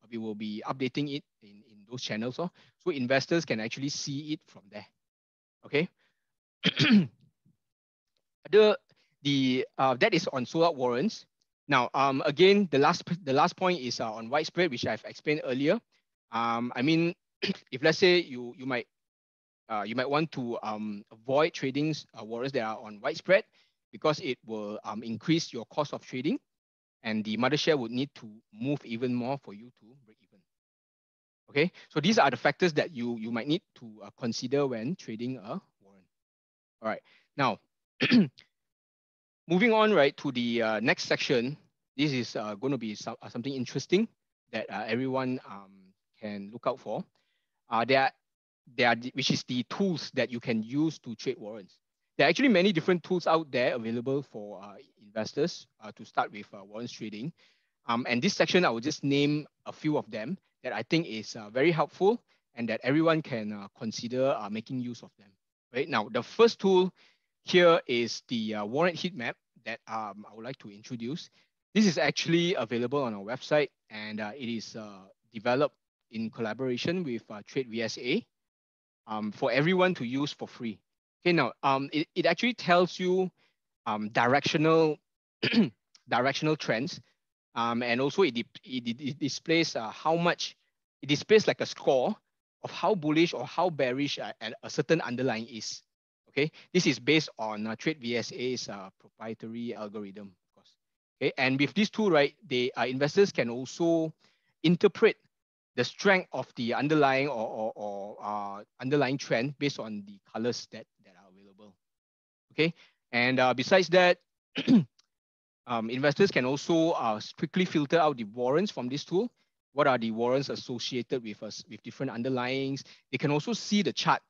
we will be updating it in those channels. So investors can actually see it from there. Okay. That is on sold out warrants. Now, again, the last point is on widespread, which I've explained earlier. I mean, if let's say you might want to avoid trading warrants that are on widespread, because it will increase your cost of trading, and the mother share would need to move even more for you to break even. Okay, so these are the factors that you might need to consider when trading a warrant. All right, now moving on, right, to the next section. This is going to be something interesting that everyone can look out for. Which is the tools that you can use to trade warrants. There are actually many different tools out there available for investors to start with warrants trading. And this section, I will just name a few of them that I think is very helpful and that everyone can consider making use of them. Right now, the first tool here is the warrant heat map that I would like to introduce. This is actually available on our website, and it is developed in collaboration with TradeVSA for everyone to use for free. Okay, now it actually tells you directional directional trends, and also it displays how much, it displays like a score of how bullish or how bearish a certain underlying is. Okay, this is based on TradeVSA's proprietary algorithm, of course. Okay, and with this tool, right, investors can also interpret the strength of the underlying or underlying trend based on the colors that are available. Okay, and besides that, investors can also quickly filter out the warrants from this tool. What are the warrants associated with different underlyings? They can also see the chart,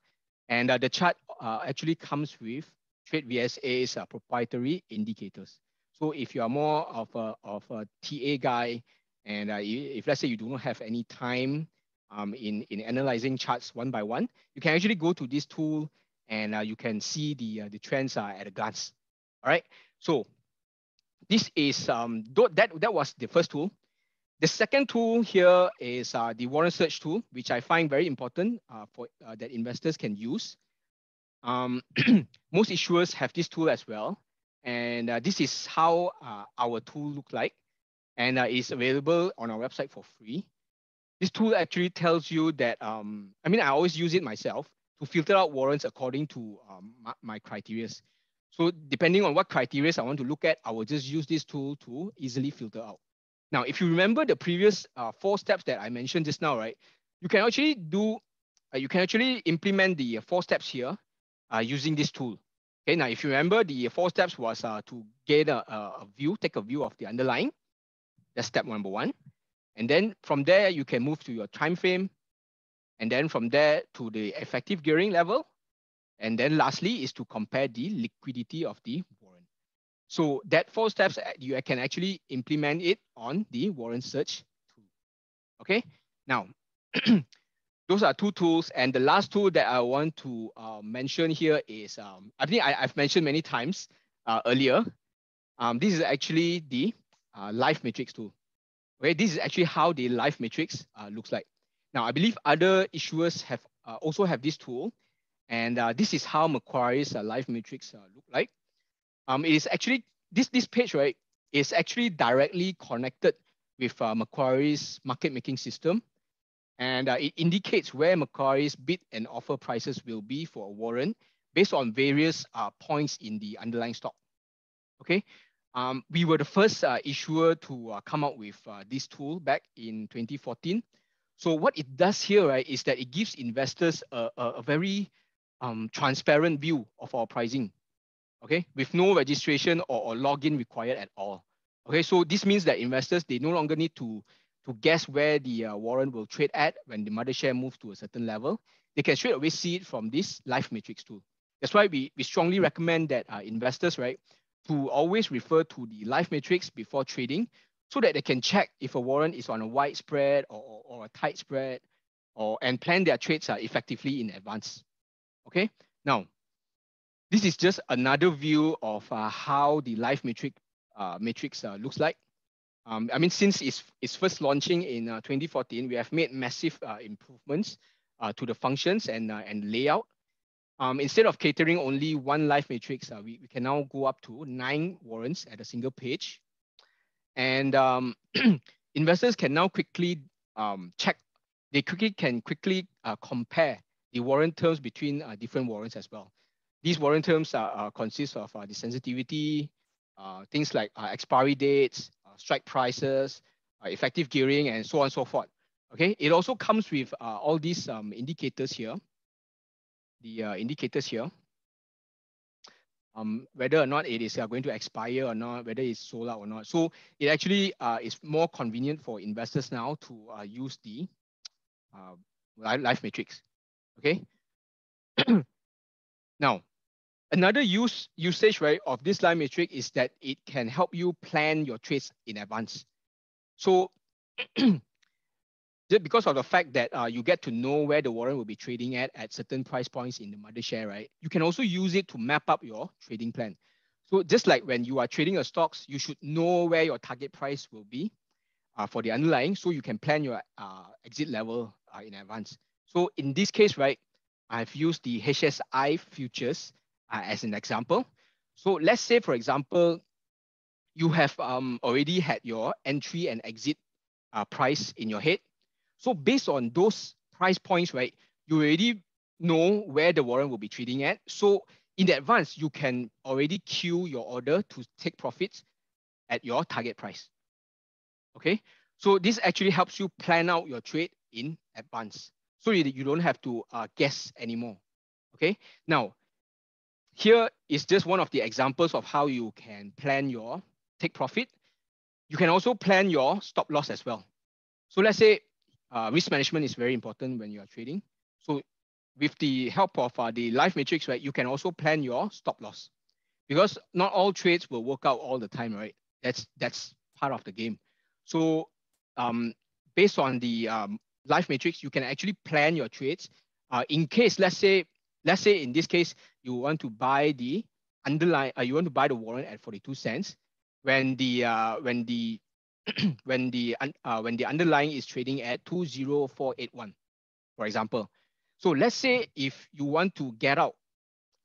and the chart actually comes with TradeVSA's proprietary indicators. So if you are more of a TA guy, and if let's say you do not have any time in analyzing charts one by one, you can actually go to this tool and you can see the trends at a glance. All right. So this is that was the first tool. The second tool here is the warrant search tool, which I find very important for that investors can use. Most issuers have this tool as well, and this is how our tool looks like, and it's available on our website for free. This tool actually tells you that I mean, I always use it myself to filter out warrants according to my criteria. So depending on what criteria I want to look at, I will just use this tool to easily filter out. Now, if you remember the previous 4 steps that I mentioned just now, right, you can actually implement the 4 steps here using this tool. Okay, now if you remember, the 4 steps was to get take a view of the underlying. That's step number 1. And then from there, you can move to your time frame. And then from there to the effective gearing level. And then lastly is to compare the liquidity of the warrant. So that 4 steps, you can actually implement it on the warrant search tool. Okay, now those are 2 tools. And the last tool that I want to mention here is, I think I've mentioned many times earlier. This is actually the live matrix tool. Okay, this is actually how the live matrix looks like. Now, I believe other issuers have also have this tool, and this is how Macquarie's live matrix look like. It is actually this page, right, is actually directly connected with Macquarie's market making system, and it indicates where Macquarie's bid and offer prices will be for a warrant based on various points in the underlying stock. Okay. We were the first issuer to come out with this tool back in 2014. So what it does here, right, is that it gives investors a very transparent view of our pricing, okay, with no registration or login required at all. Okay, so this means that investors, they no longer need to guess where the warrant will trade at when the mother share moves to a certain level. They can straight away see it from this live matrix tool. That's why we strongly recommend that investors, right, to always refer to the live matrix before trading so that they can check if a warrant is on a wide spread or a tight spread, and plan their trades effectively in advance. Okay, now this is just another view of how the live matrix looks like. I mean, since it's first launching in 2014, we have made massive improvements to the functions and layout. Instead of catering only one live matrix, we can now go up to 9 warrants at a single page. And investors can now quickly check, they can quickly compare the warrant terms between different warrants as well. These warrant terms consist of the sensitivity, things like expiry dates, strike prices, effective gearing, and so on and so forth. Okay, it also comes with all these indicators here. The indicators here, whether or not it is going to expire or not, whether it's sold out or not. So it actually is more convenient for investors now to use the life matrix. Okay. Now, another usage, right, of this life matrix is that it can help you plan your trades in advance. So just because of the fact that you get to know where the warrant will be trading at certain price points in the mother share, right? You can also use it to map up your trading plan. So just like when you are trading your stocks, you should know where your target price will be for the underlying, so you can plan your exit level in advance. So in this case, right, I've used the HSI futures as an example. So let's say, for example, you have already had your entry and exit price in your head. So based on those price points, right, you already know where the warrant will be trading at. So in advance, you can already queue your order to take profits at your target price. Okay, so this actually helps you plan out your trade in advance, so you don't have to guess anymore. Okay, now here is just one of the examples of how you can plan your take profit. You can also plan your stop loss as well. So let's say risk management is very important when you are trading. So with the help of the life matrix, right, you can also plan your stop loss, because not all trades will work out all the time, right? That's part of the game. So based on the life matrix, you can actually plan your trades. In case, let's say in this case, you want to buy the underlying, you want to buy the warrant at 42 cents when the when the underlying is trading at 20481, for example. So let's say if you want to get out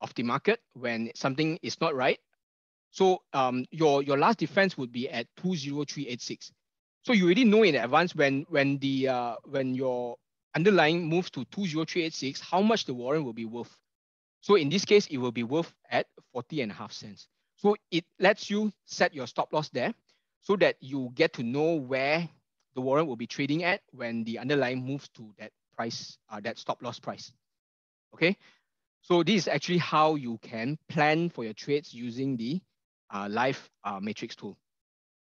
of the market when something is not right, so your last defense would be at 20386. So you already know in advance when your underlying moves to 20386, how much the warrant will be worth. So in this case, it will be worth at 40.5 cents. So it lets you set your stop loss there, so that you get to know where the warrant will be trading at when the underlying moves to that price, that stop loss price. Okay. So this is actually how you can plan for your trades using the live matrix tool.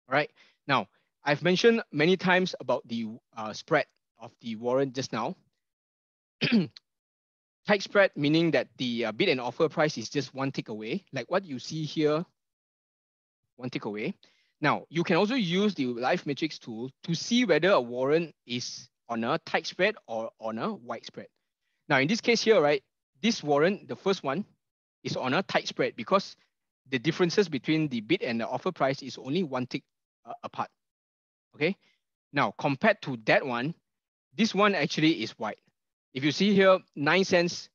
All right. Now, I've mentioned many times about the spread of the warrant just now. Tight spread, meaning that the bid and offer price is just one tick away, like what you see here, one tick away. Now, you can also use the live matrix tool to see whether a warrant is on a tight spread or on a wide spread. Now, in this case here, right, this warrant, the first one, is on a tight spread because the differences between the bid and the offer price is only one tick apart. Okay. Now, compared to that one, this one actually is wide. If you see here, 9 cents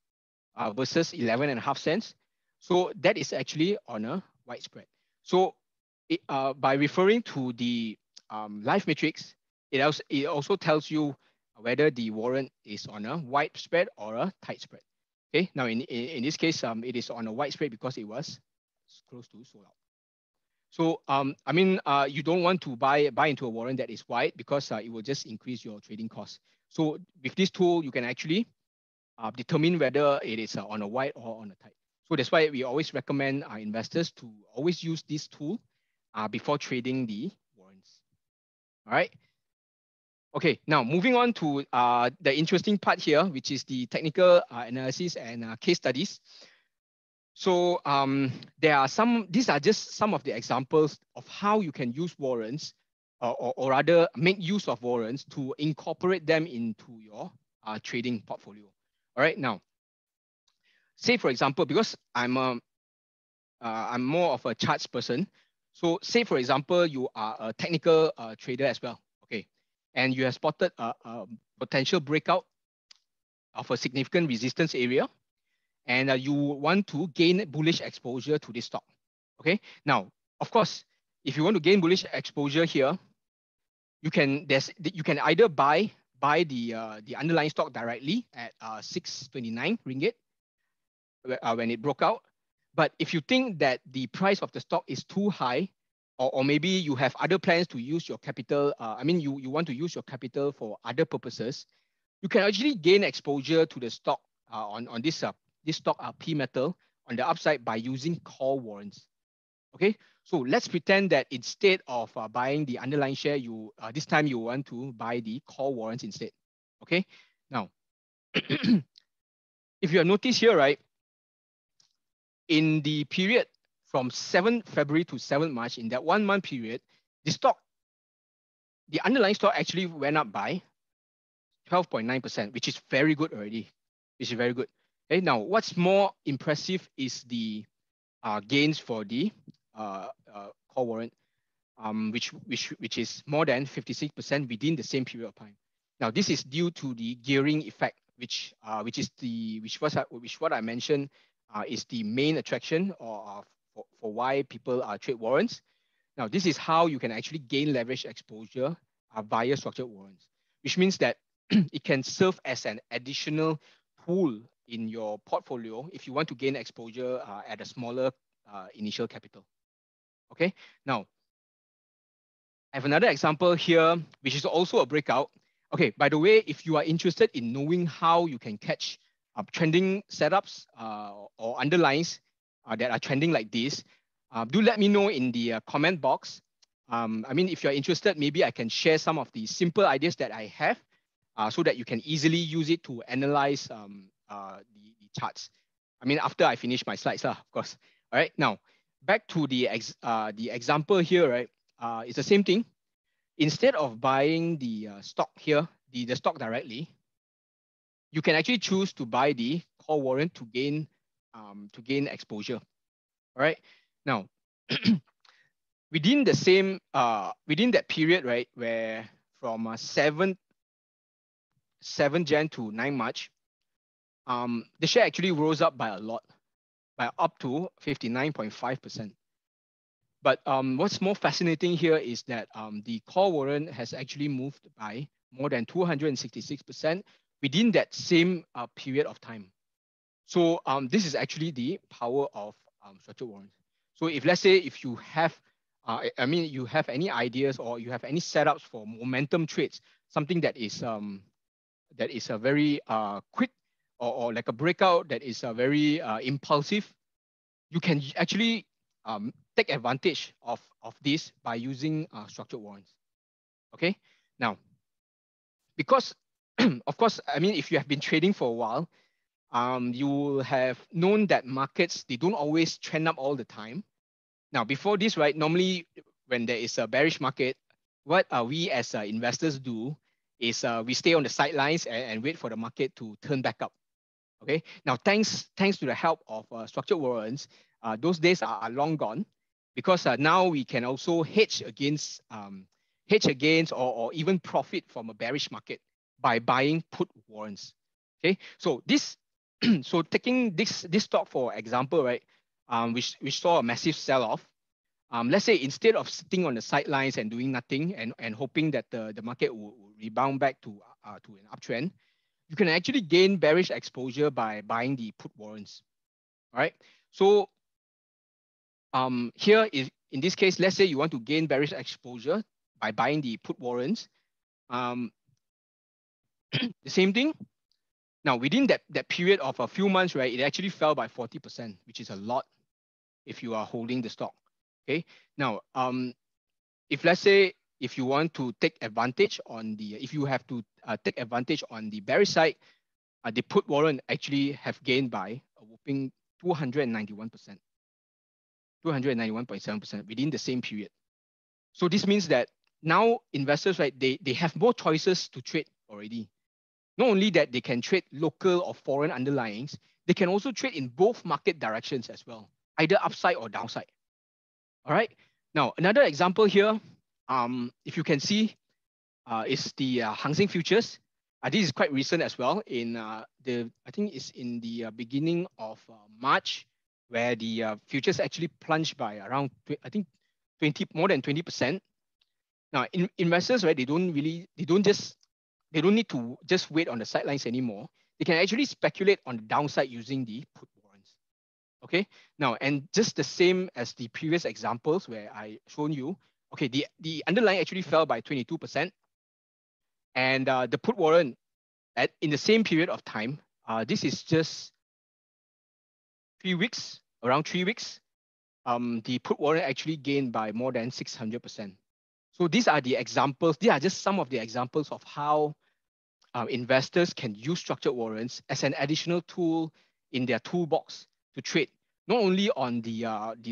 versus 11.5 cents. So that is actually on a wide spread. So by referring to the live matrix, it also tells you whether the warrant is on a wide spread or a tight spread. Okay, now in this case, it is on a wide spread because it was close to sold out. So I mean, you don't want to buy into a warrant that is wide, because it will just increase your trading costs. So with this tool, you can actually determine whether it is on a wide or on a tight. So that's why we always recommend our investors to always use this tool before trading the warrants. All right. Okay, now moving on to the interesting part here, which is the technical analysis and case studies. So these are just some of the examples of how you can use warrants, or rather make use of warrants to incorporate them into your trading portfolio. All right, now, say for example, because I'm more of a charts person. So say for example, you are a technical trader as well, okay, and you have spotted a potential breakout of a significant resistance area, and you want to gain bullish exposure to this stock. Okay. Now, of course, if you want to gain bullish exposure here, you can either buy the underlying stock directly at 629 ringgit when it broke out. But if you think that the price of the stock is too high, or maybe you have other plans to use your capital, I mean, you want to use your capital for other purposes, you can actually gain exposure to the stock on this stock P metal on the upside by using call warrants. Okay, so let's pretend that instead of buying the underlying share, this time you want to buy the call warrants instead. Okay, now, if you have noticed here, right, in the period from 7th February to 7th March, in that 1 month period, the underlying stock actually went up by 12.9%, which is very good already, which is very good. Okay, now what's more impressive is the gains for the call warrant, which is more than 56% within the same period of time. Now this is due to the gearing effect, which what I mentioned is the main attraction for why people trade warrants. Now this is how you can actually gain leverage exposure via structured warrants, which means that it can serve as an additional pool in your portfolio if you want to gain exposure at a smaller initial capital. Okay, now I have another example here, which is also a breakout. Okay, by the way, if you are interested in knowing how you can catch trending setups or underlines that are trending like this, do let me know in the comment box. I mean, if you're interested, maybe I can share some of the simple ideas that I have so that you can easily use it to analyze the charts. I mean, after I finish my slides, of course. All right, now back to the example here, right? It's the same thing. Instead of buying the stock here, the stock directly, you can actually choose to buy the call warrant to gain exposure. All right. Now, within the same within that period, right, where from 7 Jan to 9 March, the share actually rose up by a lot, by up to 59.5%. But what's more fascinating here is that the call warrant has actually moved by more than 266% within that same period of time. So this is actually the power of structured warrants. So if let's say if you have, you have any ideas or you have any setups for momentum trades, something that is a very quick or like a breakout that is very impulsive, you can actually take advantage of this by using structured warrants. Okay, now, because of course, I mean, if you have been trading for a while, you will have known that markets, they don't always trend up all the time. Now, before this, right, normally when there is a bearish market, what we as investors do is we stay on the sidelines and wait for the market to turn back up. Okay, now thanks to the help of structured warrants, those days are long gone, because now we can also hedge against or even profit from a bearish market by buying put warrants. Okay, so this so taking this stock for example, right, which saw a massive sell-off. Let's say instead of sitting on the sidelines and doing nothing and hoping that the market will rebound back to an uptrend, you can actually gain bearish exposure by buying the put warrants. All right. So here is, in this case, let's say you want to gain bearish exposure by buying the put warrants. The same thing. Now, within that period of a few months, right, it actually fell by 40%, which is a lot if you are holding the stock. Okay. Now, if let's say if you want to take advantage on the, if you have to take advantage on the bearish side, the put warrant actually have gained by a whopping 291%, 291.7% within the same period. So this means that now investors, right, they have more choices to trade already. Not only that they can trade local or foreign underlyings, they can also trade in both market directions as well, either upside or downside. All right. Now, another example here, if you can see, is the Hang Seng futures. This is quite recent as well. In I think it's in the beginning of March, where the futures actually plunged by around more than 20%. Now, investors, right, they don't need to just wait on the sidelines anymore. They can actually speculate on the downside using the put warrants. Okay. Now, and just the same as the previous examples where I shown you. Okay, the underlying actually fell by 22%. And the put warrant in the same period of time, this is just 3 weeks, around 3 weeks, the put warrant actually gained by more than 600%. So these are the examples. These are just some of the examples of how investors can use structured warrants as an additional tool in their toolbox to trade, not only on the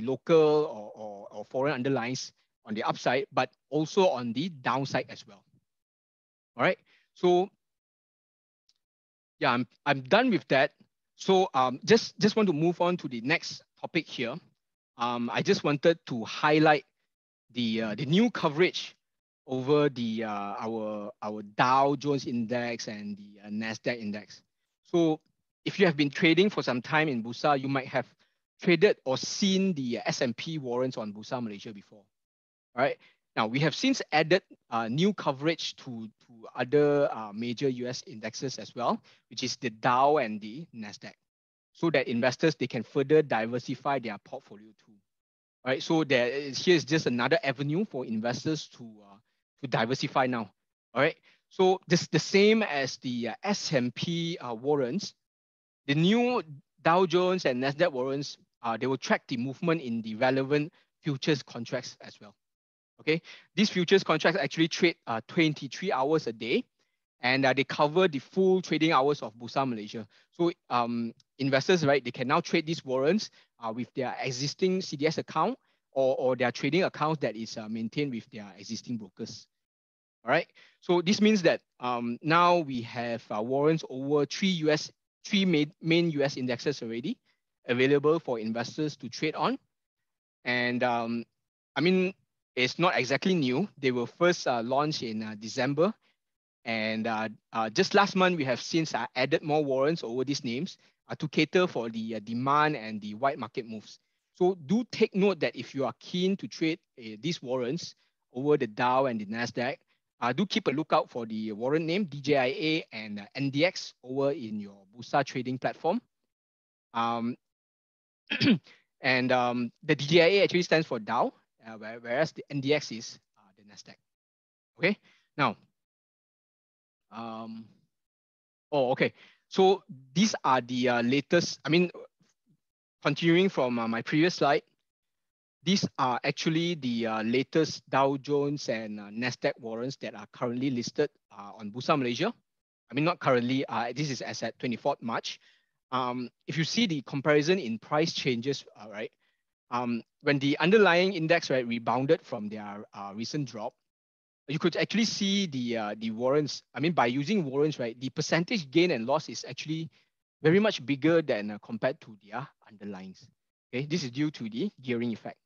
local or foreign underlyings on the upside, but also on the downside as well. All right. So yeah, I'm done with that. So just want to move on to the next topic here. I just wanted to highlight the new coverage over the our Dow Jones index and the Nasdaq index. So if you have been trading for some time in Bursa, you might have traded or seen the S&P warrants on Bursa Malaysia before. All right. Now we have since added new coverage to other major US indexes as well, which is the Dow and the Nasdaq, so that investors they can further diversify their portfolio too. All right. So here's just another avenue for investors to diversify now. All right. So this the same as the S&P warrants, the new Dow Jones and Nasdaq warrants, they will track the movement in the relevant futures contracts as well. Okay, these futures contracts actually trade 23 hours a day, and they cover the full trading hours of Bursa Malaysia. So investors, right, they can now trade these warrants with their existing CDS account or their trading accounts that is maintained with their existing brokers. All right. So this means that now we have warrants over three main US indexes already available for investors to trade on. And I mean, it's not exactly new. They were first launched in December. And just last month, we have since added more warrants over these names to cater for the demand and the wide market moves. So do take note that if you are keen to trade these warrants over the Dow and the Nasdaq, do keep a lookout for the warrant name DJIA and NDX over in your Bursa trading platform. And the DJIA actually stands for Dow, whereas the NDX is the Nasdaq. Okay, now, okay. So these are the latest. I mean, continuing from my previous slide, these are actually the latest Dow Jones and Nasdaq warrants that are currently listed on Bursa Malaysia. I mean, not currently. This is as at 24th March. If you see the comparison in price changes, right, when the underlying index rebounded from their recent drop, you could actually see the warrants. I mean, by using warrants, right, the percentage gain and loss is actually very much bigger than compared to their underlyings. Okay, this is due to the gearing effect.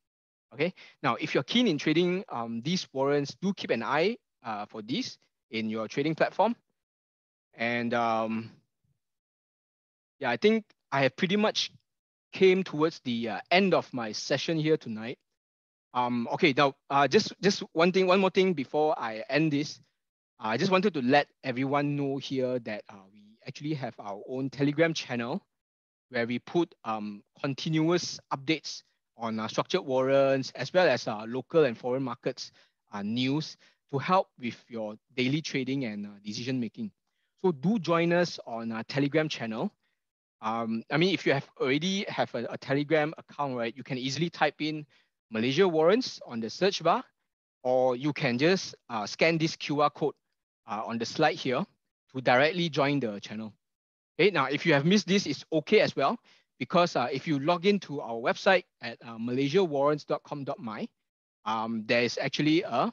Okay, now if you're keen in trading these warrants, do keep an eye for these in your trading platform. And yeah, I think I have pretty much came towards the end of my session here tonight. Okay, now just one more thing before I end this. I just wanted to let everyone know here that we actually have our own Telegram channel where we put continuous updates on structured warrants as well as local and foreign markets news to help with your daily trading and decision making. So do join us on our Telegram channel. I mean, if you already have a Telegram account, right, you can easily type in Malaysia warrants on the search bar, or you can just scan this QR code on the slide here to directly join the channel. Okay, now if you have missed this, it's okay as well, because if you log into our website at malaysiawarrants.com.my, there is actually a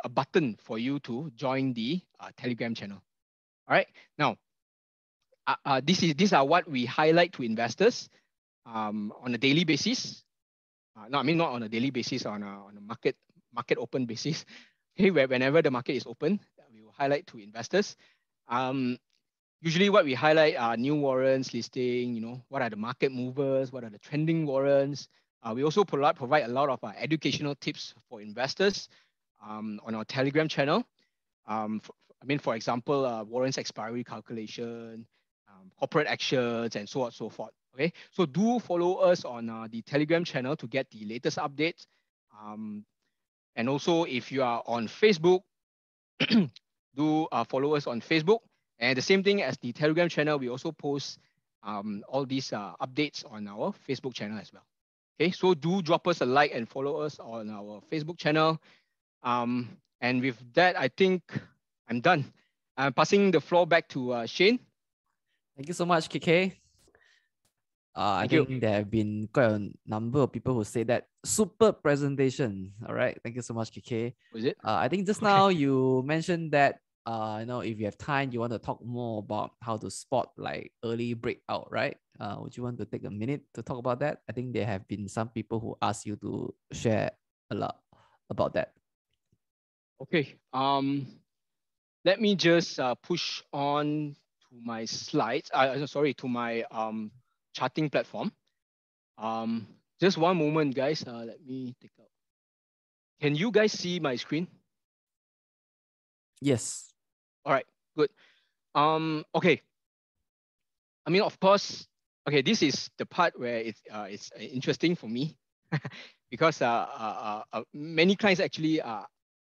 button for you to join the Telegram channel. All right, now these are what we highlight to investors on a daily basis. No, I mean not on a daily basis, on a market open basis. Okay, whenever the market is open, we will highlight to investors. Usually what we highlight are new warrants listing, you know, what are the market movers, what are the trending warrants. We also provide a lot of educational tips for investors on our Telegram channel. For example, warrants expiry calculation, corporate actions, and so on and so forth. Okay, so do follow us on the Telegram channel to get the latest updates. And also, if you are on Facebook, do follow us on Facebook. And the same thing as the Telegram channel, we also post all these updates on our Facebook channel as well. Okay, so do drop us a like and follow us on our Facebook channel. And with that, I think I'm done. I'm passing the floor back to Shane. Thank you so much, KK. I Thank you. think there have been quite a number of people who say that super presentation. All right, thank you so much, KK. Was it? I think just Okay. now you mentioned that if you have time, you want to talk more about how to spot like early breakout, right? Would you want to take a minute to talk about that? I think there have been some people who ask you to share a lot about that. Okay. Let me just push on to my slides. Sorry, to my charting platform. Just one moment, guys. Let me take out. Can you guys see my screen? Yes. All right, good. Okay. I mean, of course, okay, this is the part where it's interesting for me because many clients actually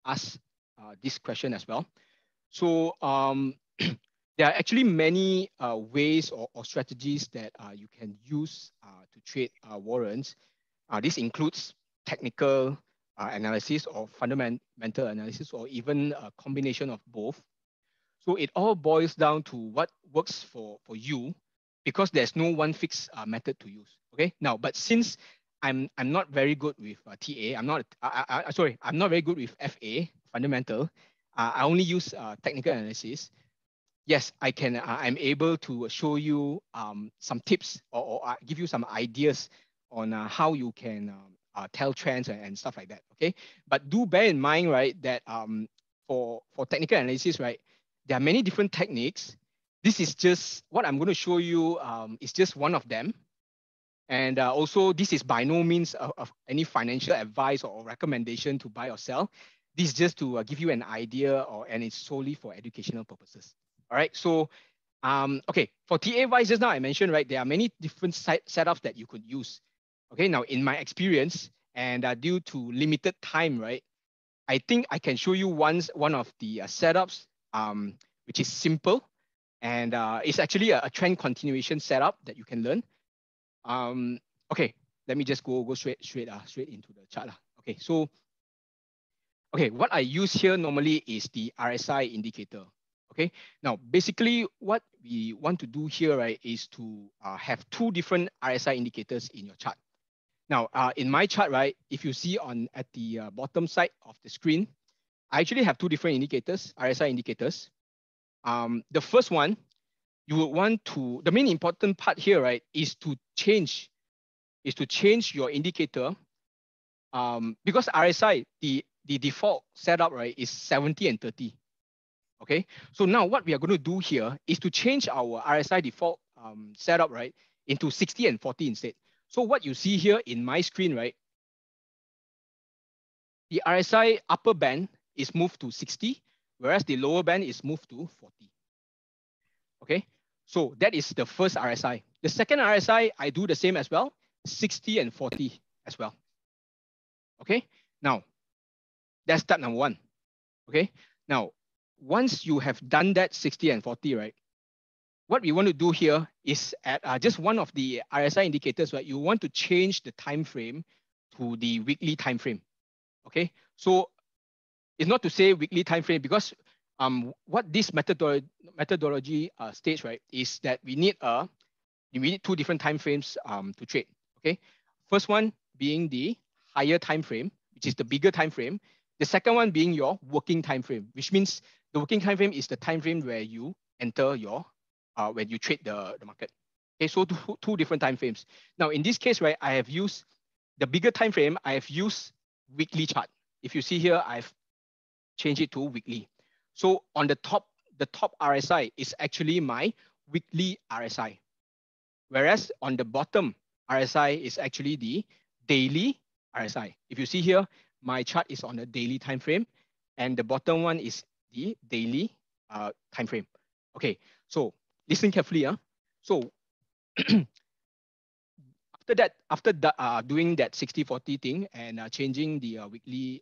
ask this question as well. So there are actually many ways or strategies that you can use to trade warrants. This includes technical analysis or fundamental analysis or even a combination of both. So it all boils down to what works for you because there's no one fixed method to use. Okay. Now, but since I'm not very good with TA, I'm not very good with FA fundamental. I only use technical analysis. Yes, I can. I'm able to show you some tips or give you some ideas on how you can tell trends and stuff like that. Okay, but do bear in mind, right, that for technical analysis, right, there are many different techniques. This is just what I'm going to show you. Is just one of them. And also, this is by no means of any financial advice or recommendation to buy or sell. This is just to give you an idea, and it's solely for educational purposes. All right. So, okay, for TA wise, just now I mentioned, right, there are many different setups that you could use. Okay. Now, in my experience, and due to limited time, right, I think I can show you one of the setups, which is simple, and it's actually a trend continuation setup that you can learn. Okay, let me just go straight into the chart. Okay, so okay, what I use here normally is the RSI indicator. Okay, now basically what we want to do here, right, is to have two different RSI indicators in your chart. Now, in my chart, right, if you see at the bottom side of the screen, I actually have two different indicators, RSI indicators. The first one, you would want to, the main important part here, right, is to change your indicator, because RSI, the default setup, right, is 70 and 30. Okay, so now what we are going to do here is to change our RSI default setup, right, into 60 and 40 instead. So what you see here in my screen, right, the RSI upper band is moved to 60, whereas the lower band is moved to 40. Okay, so that is the first RSI. The second RSI, I do the same as well, 60 and 40 as well. Okay, now that's step number one. Okay, now once you have done that 60 and 40, right, what we want to do here is at just one of the RSI indicators, right, you want to change the time frame to the weekly time frame. Okay, so it's not to say weekly time frame because what this methodology states, right, is that we need two different time frames to trade. Okay, first one being the higher time frame, which is the bigger time frame. The second one being your working time frame, which means the working time frame is the time frame where you enter your when you trade the market. Okay, so two different time frames. Now in this case, right, I have used the bigger time frame. I have used weekly chart. If you see here, I've changed it to weekly. So on the top RSI is actually my weekly RSI. Whereas on the bottom RSI is actually the daily RSI. If you see here, my chart is on a daily time frame, and the bottom one is the daily time frame. Okay, so listen carefully. So after doing that 60-40 thing and changing the weekly,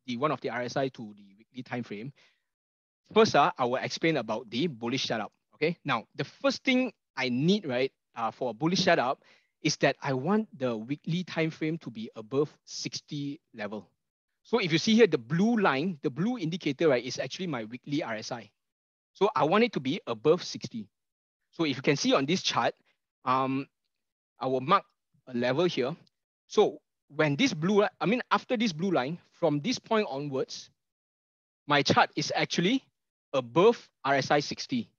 the one of the RSI to the weekly time frame. First, I will explain about the bullish setup. Okay, now the first thing I need, right, for a bullish setup is that I want the weekly time frame to be above 60 level. So if you see here, the blue line, the blue indicator, right, is actually my weekly RSI. So I want it to be above 60. So if you can see on this chart, I will mark a level here. So when this blue, after this blue line, from this point onwards, my chart is actually above RSI 60.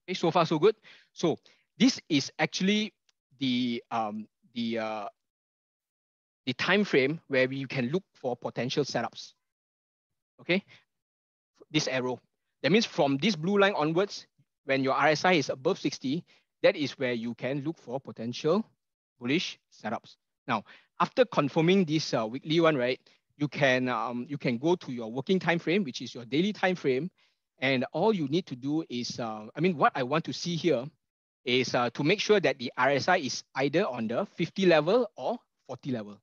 Okay, so far so good. So this is actually the time frame where we can look for potential setups. Okay, this arrow. That means from this blue line onwards, when your RSI is above 60, that is where you can look for potential bullish setups. Now, after confirming this weekly one, right, you can go to your working time frame, which is your daily time frame, and all you need to do is, what I want to see here is to make sure that the RSI is either on the 50 level or 40 level.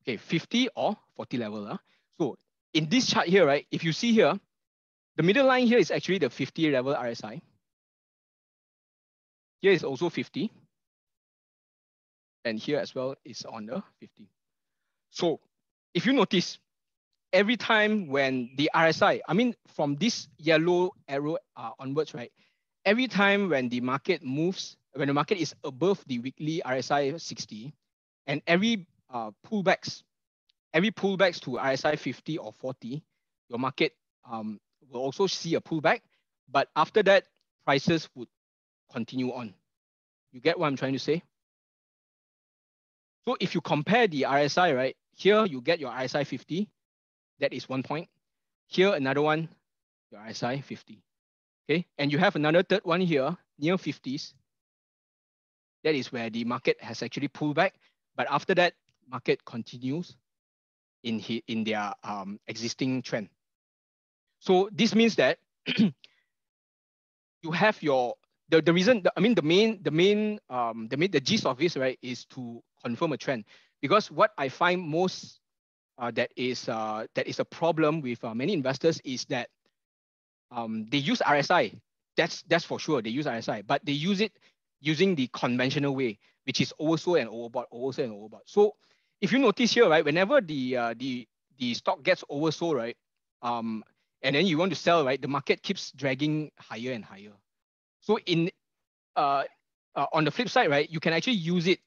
Okay, 50 or 40 level. So in this chart here, right, if you see here, the middle line here is actually the 50 level RSI. Here is also 50. And here as well is on the 50. So if you notice, every time when the RSI, from this yellow arrow onwards, right, every time when the market moves, when the market is above the weekly RSI 60, and every pullbacks to RSI 50 or 40, your market will also see a pullback. But after that, prices would continue on. You get what I'm trying to say? So if you compare the RSI, right, here you get your RSI 50. That is 1 point. Here, another one, your RSI 50. Okay, and you have another third one here, near 50s. That is where the market has actually pulled back. But after that, market continues in their existing trend. So this means that you have your the gist of this, right, is to confirm a trend. Because what I find most that is a problem with many investors is that they use RSI. That's for sure. They use RSI, but they use it using the conventional way, which is oversold and overbought, oversold and overbought. So if you notice here, right, whenever the stock gets oversold, right, and then you want to sell, right, the market keeps dragging higher and higher. So on the flip side, right, you can actually use it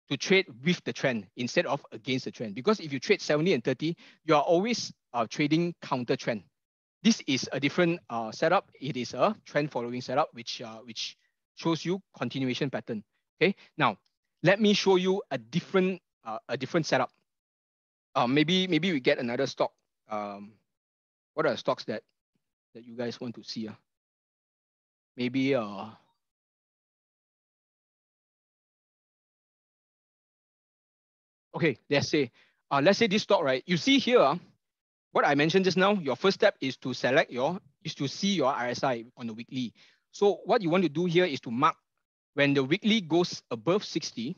to trade with the trend instead of against the trend. Because if you trade 70 and 30, you are always trading counter trend. This is a different setup. It is a trend following setup, which shows you continuation pattern. Okay. Now, let me show you a different setup. Maybe we get another stock. What are the stocks that you guys want to see? Maybe okay, let's say this stock, right? You see here, what I mentioned just now, your first step is to see your RSI on the weekly. So what you want to do here is to mark when the weekly goes above 60,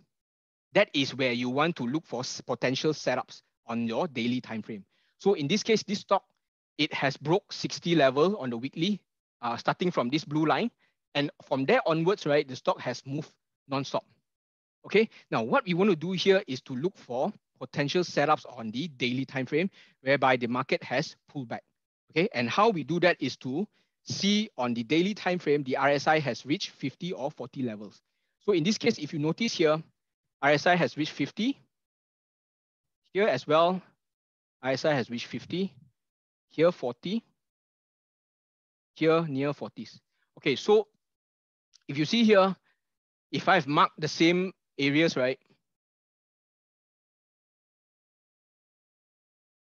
that is where you want to look for potential setups on your daily time frame. So in this case, this stock, it has broke 60 level on the weekly, starting from this blue line. And from there onwards, right, the stock has moved non-stop. Okay, now what we want to do here is to look for potential setups on the daily time frame, whereby the market has pulled back. Okay, and how we do that is to see on the daily time frame, the RSI has reached 50 or 40 levels. So in this case, if you notice here, RSI has reached 50. Here as well, RSI has reached 50. Here 40. Here near 40s. Okay, so if you see here, if I've marked the same areas, right,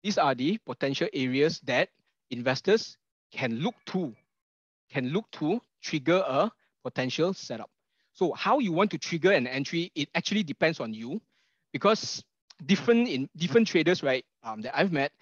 these are the potential areas that investors can look to trigger a potential setup. So how you want to trigger an entry, it actually depends on you, because different traders, right, that I've met,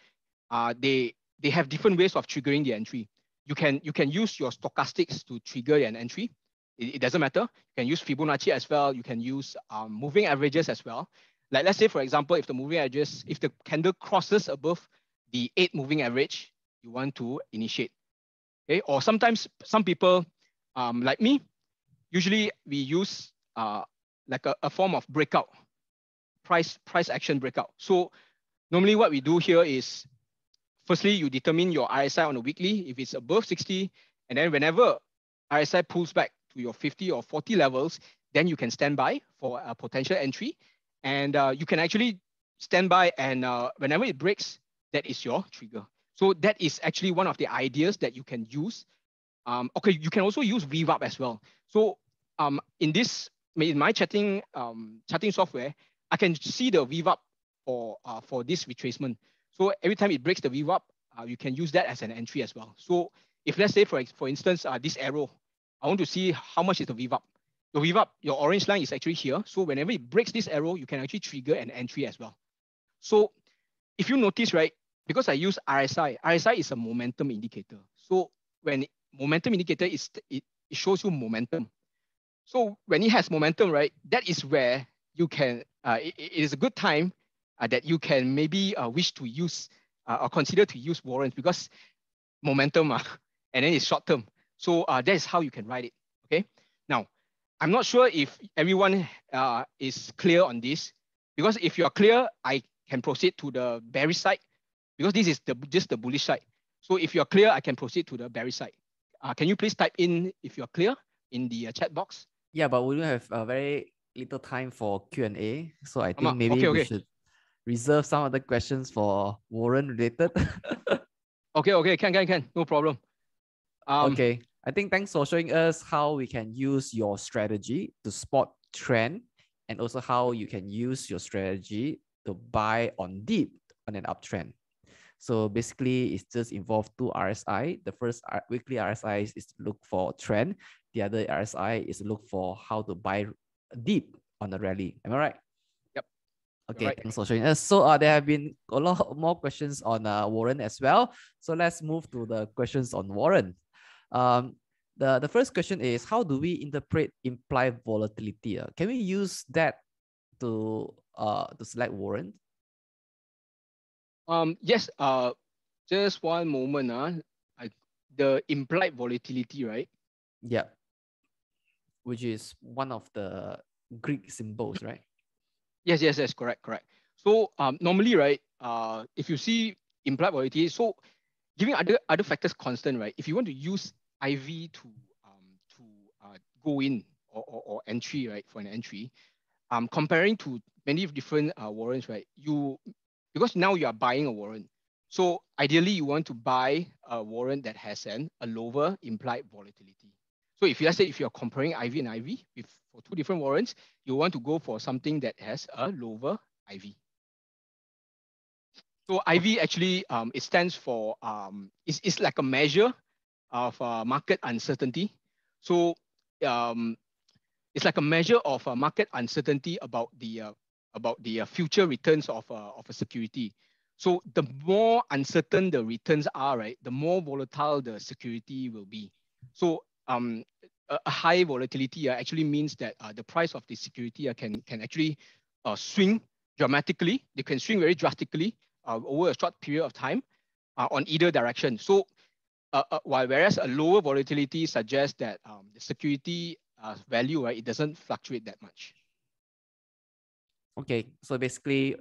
they have different ways of triggering the entry. You can use your stochastics to trigger an entry. It doesn't matter. You can use Fibonacci as well. You can use moving averages as well. Like let's say, for example, if the candle crosses above the 8 moving average, you want to initiate. Okay, or sometimes some people, like me, usually we use like a form of breakout, price action breakout. So Normally what we do here is, firstly, you determine your RSI on a weekly. If it's above 60, and then whenever RSI pulls back to your 50 or 40 levels, then you can stand by for a potential entry. And you can actually stand by, and whenever it breaks, that is your trigger. So that is actually one of the ideas that you can use. Okay, you can also use VWAP as well. So in my charting software, I can see the VWAP for this retracement. So every time it breaks the VWAP, you can use that as an entry as well. So if let's say for instance this arrow, I want to see how much is the VWAP. The VWAP, your orange line is actually here. So whenever it breaks this arrow, you can actually trigger an entry as well. So if you notice, right, because I use RSI, RSI is a momentum indicator. So when momentum indicator it shows you momentum. So when it has momentum, right, that is where you can, it is a good time that you can maybe wish to use or consider to use warrants, because momentum and then it's short term. So that is how you can write it, okay? Now, I'm not sure if everyone is clear on this, because if you're clear, I can proceed to the bearish side, because this is just the bullish side. So if you're clear, I can proceed to the bearish side. Can you please type in if you're clear in the chat box? Yeah, but we don't have very little time for Q&A. So I think maybe okay, we should reserve some other questions for Warren related. Okay, can, no problem. Okay, I think thanks for showing us how we can use your strategy to spot trend, and also how you can use your strategy to buy on dip on an uptrend. So basically, it's just involved two RSI. The first weekly RSI is to look for trend. The other RSI is to look for how to buy deep on the rally. Am I right? Yep. Okay, right. Thanks for showing us. So there have been a lot more questions on Warren as well. So let's move to the questions on Warren. The first question is, how do we interpret implied volatility? Can we use that to select Warren? Yes. Just one moment. The implied volatility, right? Yeah. Which is one of the Greek symbols, right? Yes, correct. So normally, right, if you see implied volatility, so giving other factors constant, right? If you want to use IV to go in or entry, right, for an entry, comparing to many different warrants, right? Because now you are buying a warrant, so ideally you want to buy a warrant that has a lower implied volatility. So let's say if you're comparing IV and IV for two different warrants, you want to go for something that has a lower IV. So IV actually it stands for it's like a measure of market uncertainty. So it's like a measure of market uncertainty about the future returns of a security. So the more uncertain the returns are, right, the more volatile the security will be. So a high volatility actually means that the price of the security can actually swing dramatically. They can swing very drastically over a short period of time on either direction. So whereas a lower volatility suggests that the security value, right, it doesn't fluctuate that much. Okay, so basically,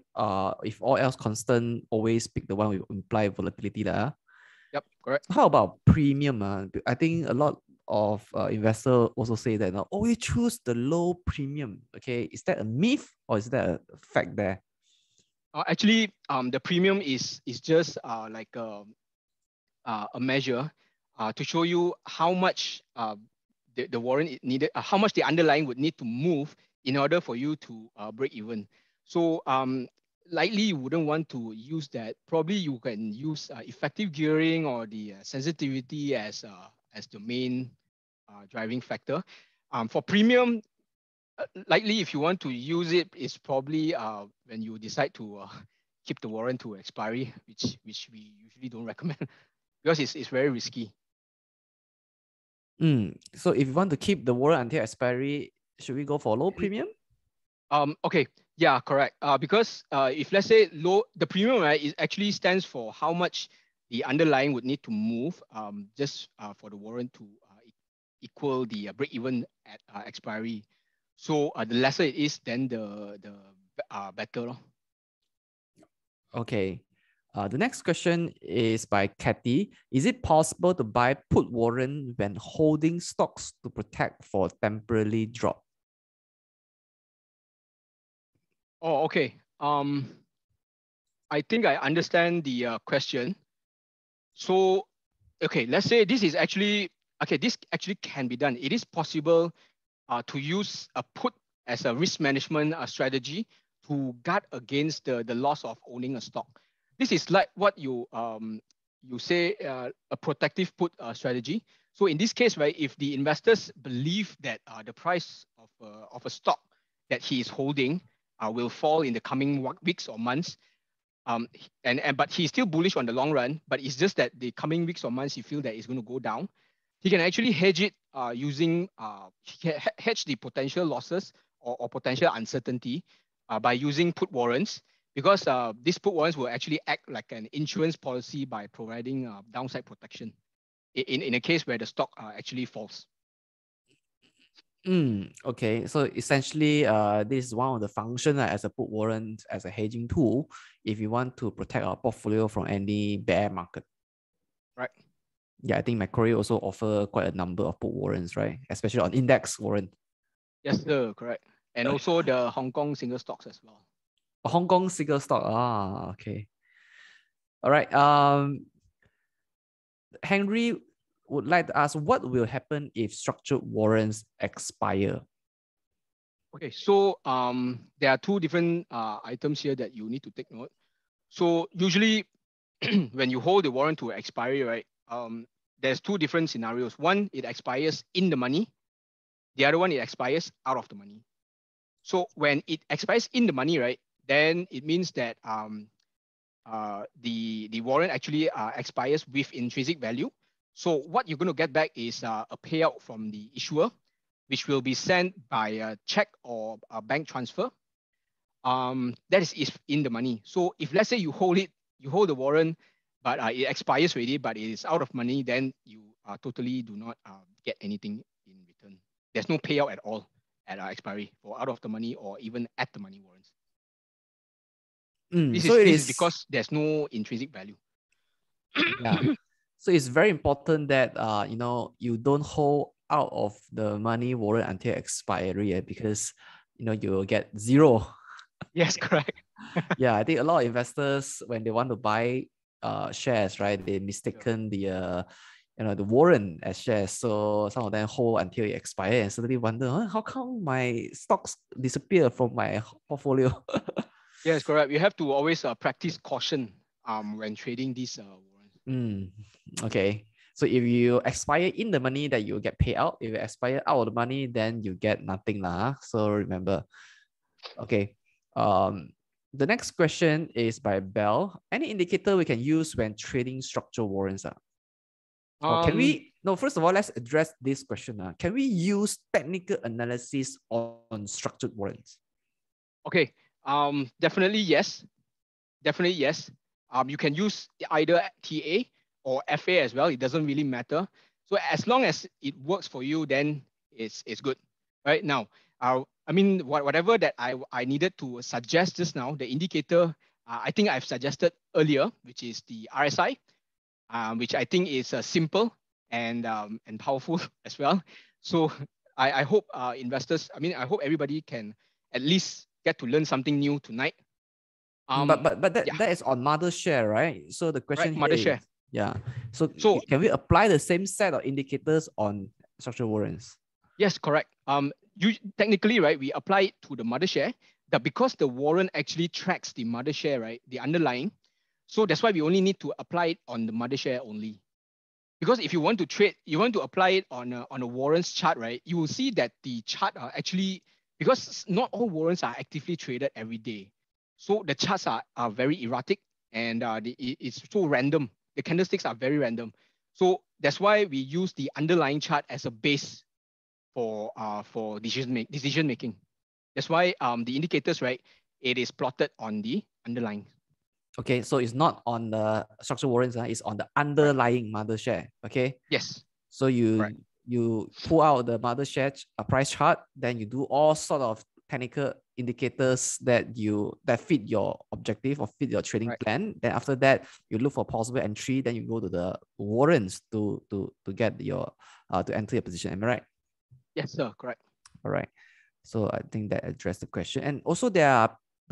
if all else constant, always pick the one with implied volatility. Yep, correct. How about premium? I think a lot of investors also say that always choose the low premium. Okay, is that a myth or is that a fact there? Actually, the premium is just like a measure to show you how much the warrant needed, how much the underlying would need to move in order for you to break even. So likely you wouldn't want to use that. Probably you can use effective gearing or the sensitivity as the main driving factor. For premium, likely if you want to use it, is probably when you decide to keep the warrant to expiry, which we usually don't recommend because it's very risky. So if you want to keep the warrant until expiry, should we go for low premium? Okay, yeah, correct. Because if let's say the premium, right, it actually stands for how much the underlying would need to move just for the warrant to equal the break even at expiry. So the lesser it is, then the better. Okay. The next question is by Kathy. Is it possible to buy put warrant when holding stocks to protect for temporarily drop? Oh, okay. I think I understand the question. So, okay, let's say this is actually, okay, this actually can be done. It is possible to use a put as a risk management strategy to guard against the loss of owning a stock. This is like what you say a protective put strategy. So in this case, right, if the investors believe that the price of a stock that he is holding will fall in the coming weeks or months, but he's still bullish on the long run, but it's just that the coming weeks or months he feel that it's going to go down, he can actually hedge it using hedge the potential losses or potential uncertainty by using put warrants, because these put warrants will actually act like an insurance policy by providing downside protection in a case where the stock actually falls. Okay, so essentially, this is one of the functions as a put warrant as a hedging tool if you want to protect our portfolio from any bear market. Right. Yeah, I think Macquarie also offer quite a number of put warrants, right? Especially on index warrant. Yes, sir, correct. And also the Hong Kong single stocks as well. Hong Kong single stock. Ah, okay. All right. Henry would like to ask, what will happen if structured warrants expire? Okay, so there are two different items here that you need to take note. So usually when you hold the warrant to expiry, right, there's two different scenarios. One, it expires in the money. The other one, it expires out of the money. So when it expires in the money, right, then it means that the warrant actually expires with intrinsic value. So what you're going to get back is a payout from the issuer, which will be sent by a check or a bank transfer. That is in the money. So if let's say you hold the warrant, but it expires already, but it is out of money, then you totally do not get anything in return. There's no payout at all at expiry for out of the money or even at the money warrants. This is because there's no intrinsic value. Yeah. So it's very important that you don't hold out of the money warrant until expiry, because you will get zero. Yes, correct. Yeah, I think a lot of investors, when they want to buy shares, right, they mistaken the warrant as shares. So some of them hold until it expires and suddenly wonder, how come my stocks disappear from my portfolio? Yes, correct. You have to always practice caution when trading these warrants. Okay. So if you expire in the money, that you get paid out. If you expire out of the money, then you get nothing lah. So remember. Okay. The next question is by Bell. Any indicator we can use when trading structured warrants? Or can we? No. First of all, let's address this question. Can we use technical analysis on structured warrants? Okay. Definitely yes. Definitely yes. You can use either TA or FA as well. It doesn't really matter. So as long as it works for you, then it's good. Right now, I mean, whatever that I needed to suggest just now, the indicator, I think I've suggested earlier, which is the RSI, which I think is simple and powerful as well. So I hope investors, I hope everybody can at least get to learn something new tonight. But that is on mother share, right? So the question right, mother share. Yeah. So can we apply the same set of indicators on structured warrants? Yes, correct. Technically, right, we apply it to the mother share, that because the warrant actually tracks the mother share, right, the underlying. So that's why we only need to apply it on the mother share only. Because if you want to trade, you want to apply it on a warrants chart, right, you will see that the chart are actually, because not all warrants are actively traded every day. So the charts are very erratic, and it's so random. The candlesticks are very random. So that's why we use the underlying chart as a base for decision making. That's why the indicators, right, it is plotted on the underlying. Okay, so it's not on the structured warrants, it's on the underlying mother share. Okay. Yes. So you pull out the mother share price chart, then you do all sort of technical indicators that fit your objective or fit your trading Right. plan. Then after that, you look for possible entry. Then you go to the warrants to get your to enter your position. Am I right? Yes, sir. Correct. All right. So I think that addressed the question. And also there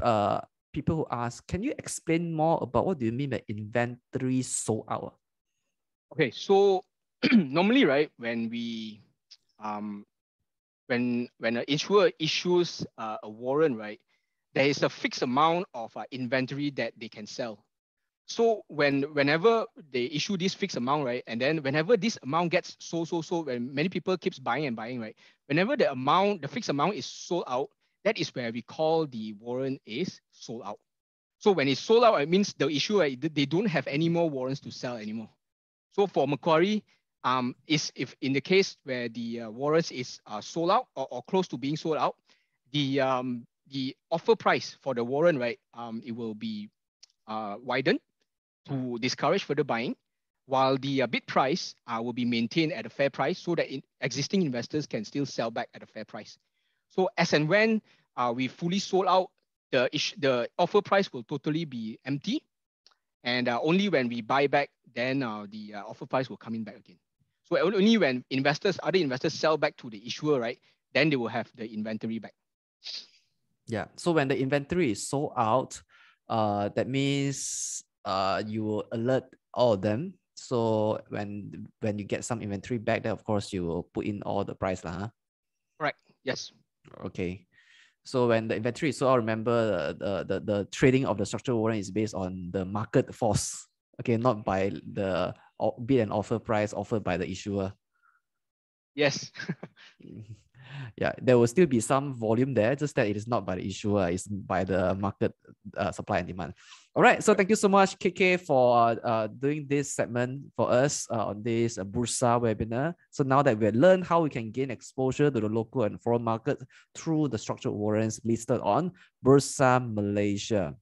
are people who ask, can you explain more about what do you mean by inventory sold out? Okay, so normally, right, when we when an issuer issues a warrant, right, there is a fixed amount of inventory that they can sell. So whenever they issue this fixed amount, right, and then whenever this amount gets sold, when many people keeps buying and buying, right, whenever the fixed amount is sold out, that is where we call the warrant is sold out. So when it's sold out, it means the issuer, they don't have any more warrants to sell anymore. So for Macquarie, is if in the case where the warrants is sold out or close to being sold out, the offer price for the warrant, right, it will be widened to discourage further buying, while the bid price will be maintained at a fair price so that existing investors can still sell back at a fair price. So as and when we fully sold out, the offer price will totally be empty. And only when we buy back, then the offer price will come in back again. So only when other investors sell back to the issuer, right, then they will have the inventory back. Yeah. So when the inventory is sold out, that means you will alert all of them. So when you get some inventory back, then of course you will put in all the price, huh? Right. Yes. Okay. So when the inventory is sold out, remember the trading of the structured warrant is based on the market force. Okay, not by the bid and offer price offered by the issuer. Yes. Yeah, there will still be some volume there, just that it is not by the issuer, it's by the market supply and demand. All right, so thank you so much, KK, for doing this segment for us on this Bursa webinar. So now that we've learned how we can gain exposure to the local and foreign market through the structured warrants listed on Bursa Malaysia.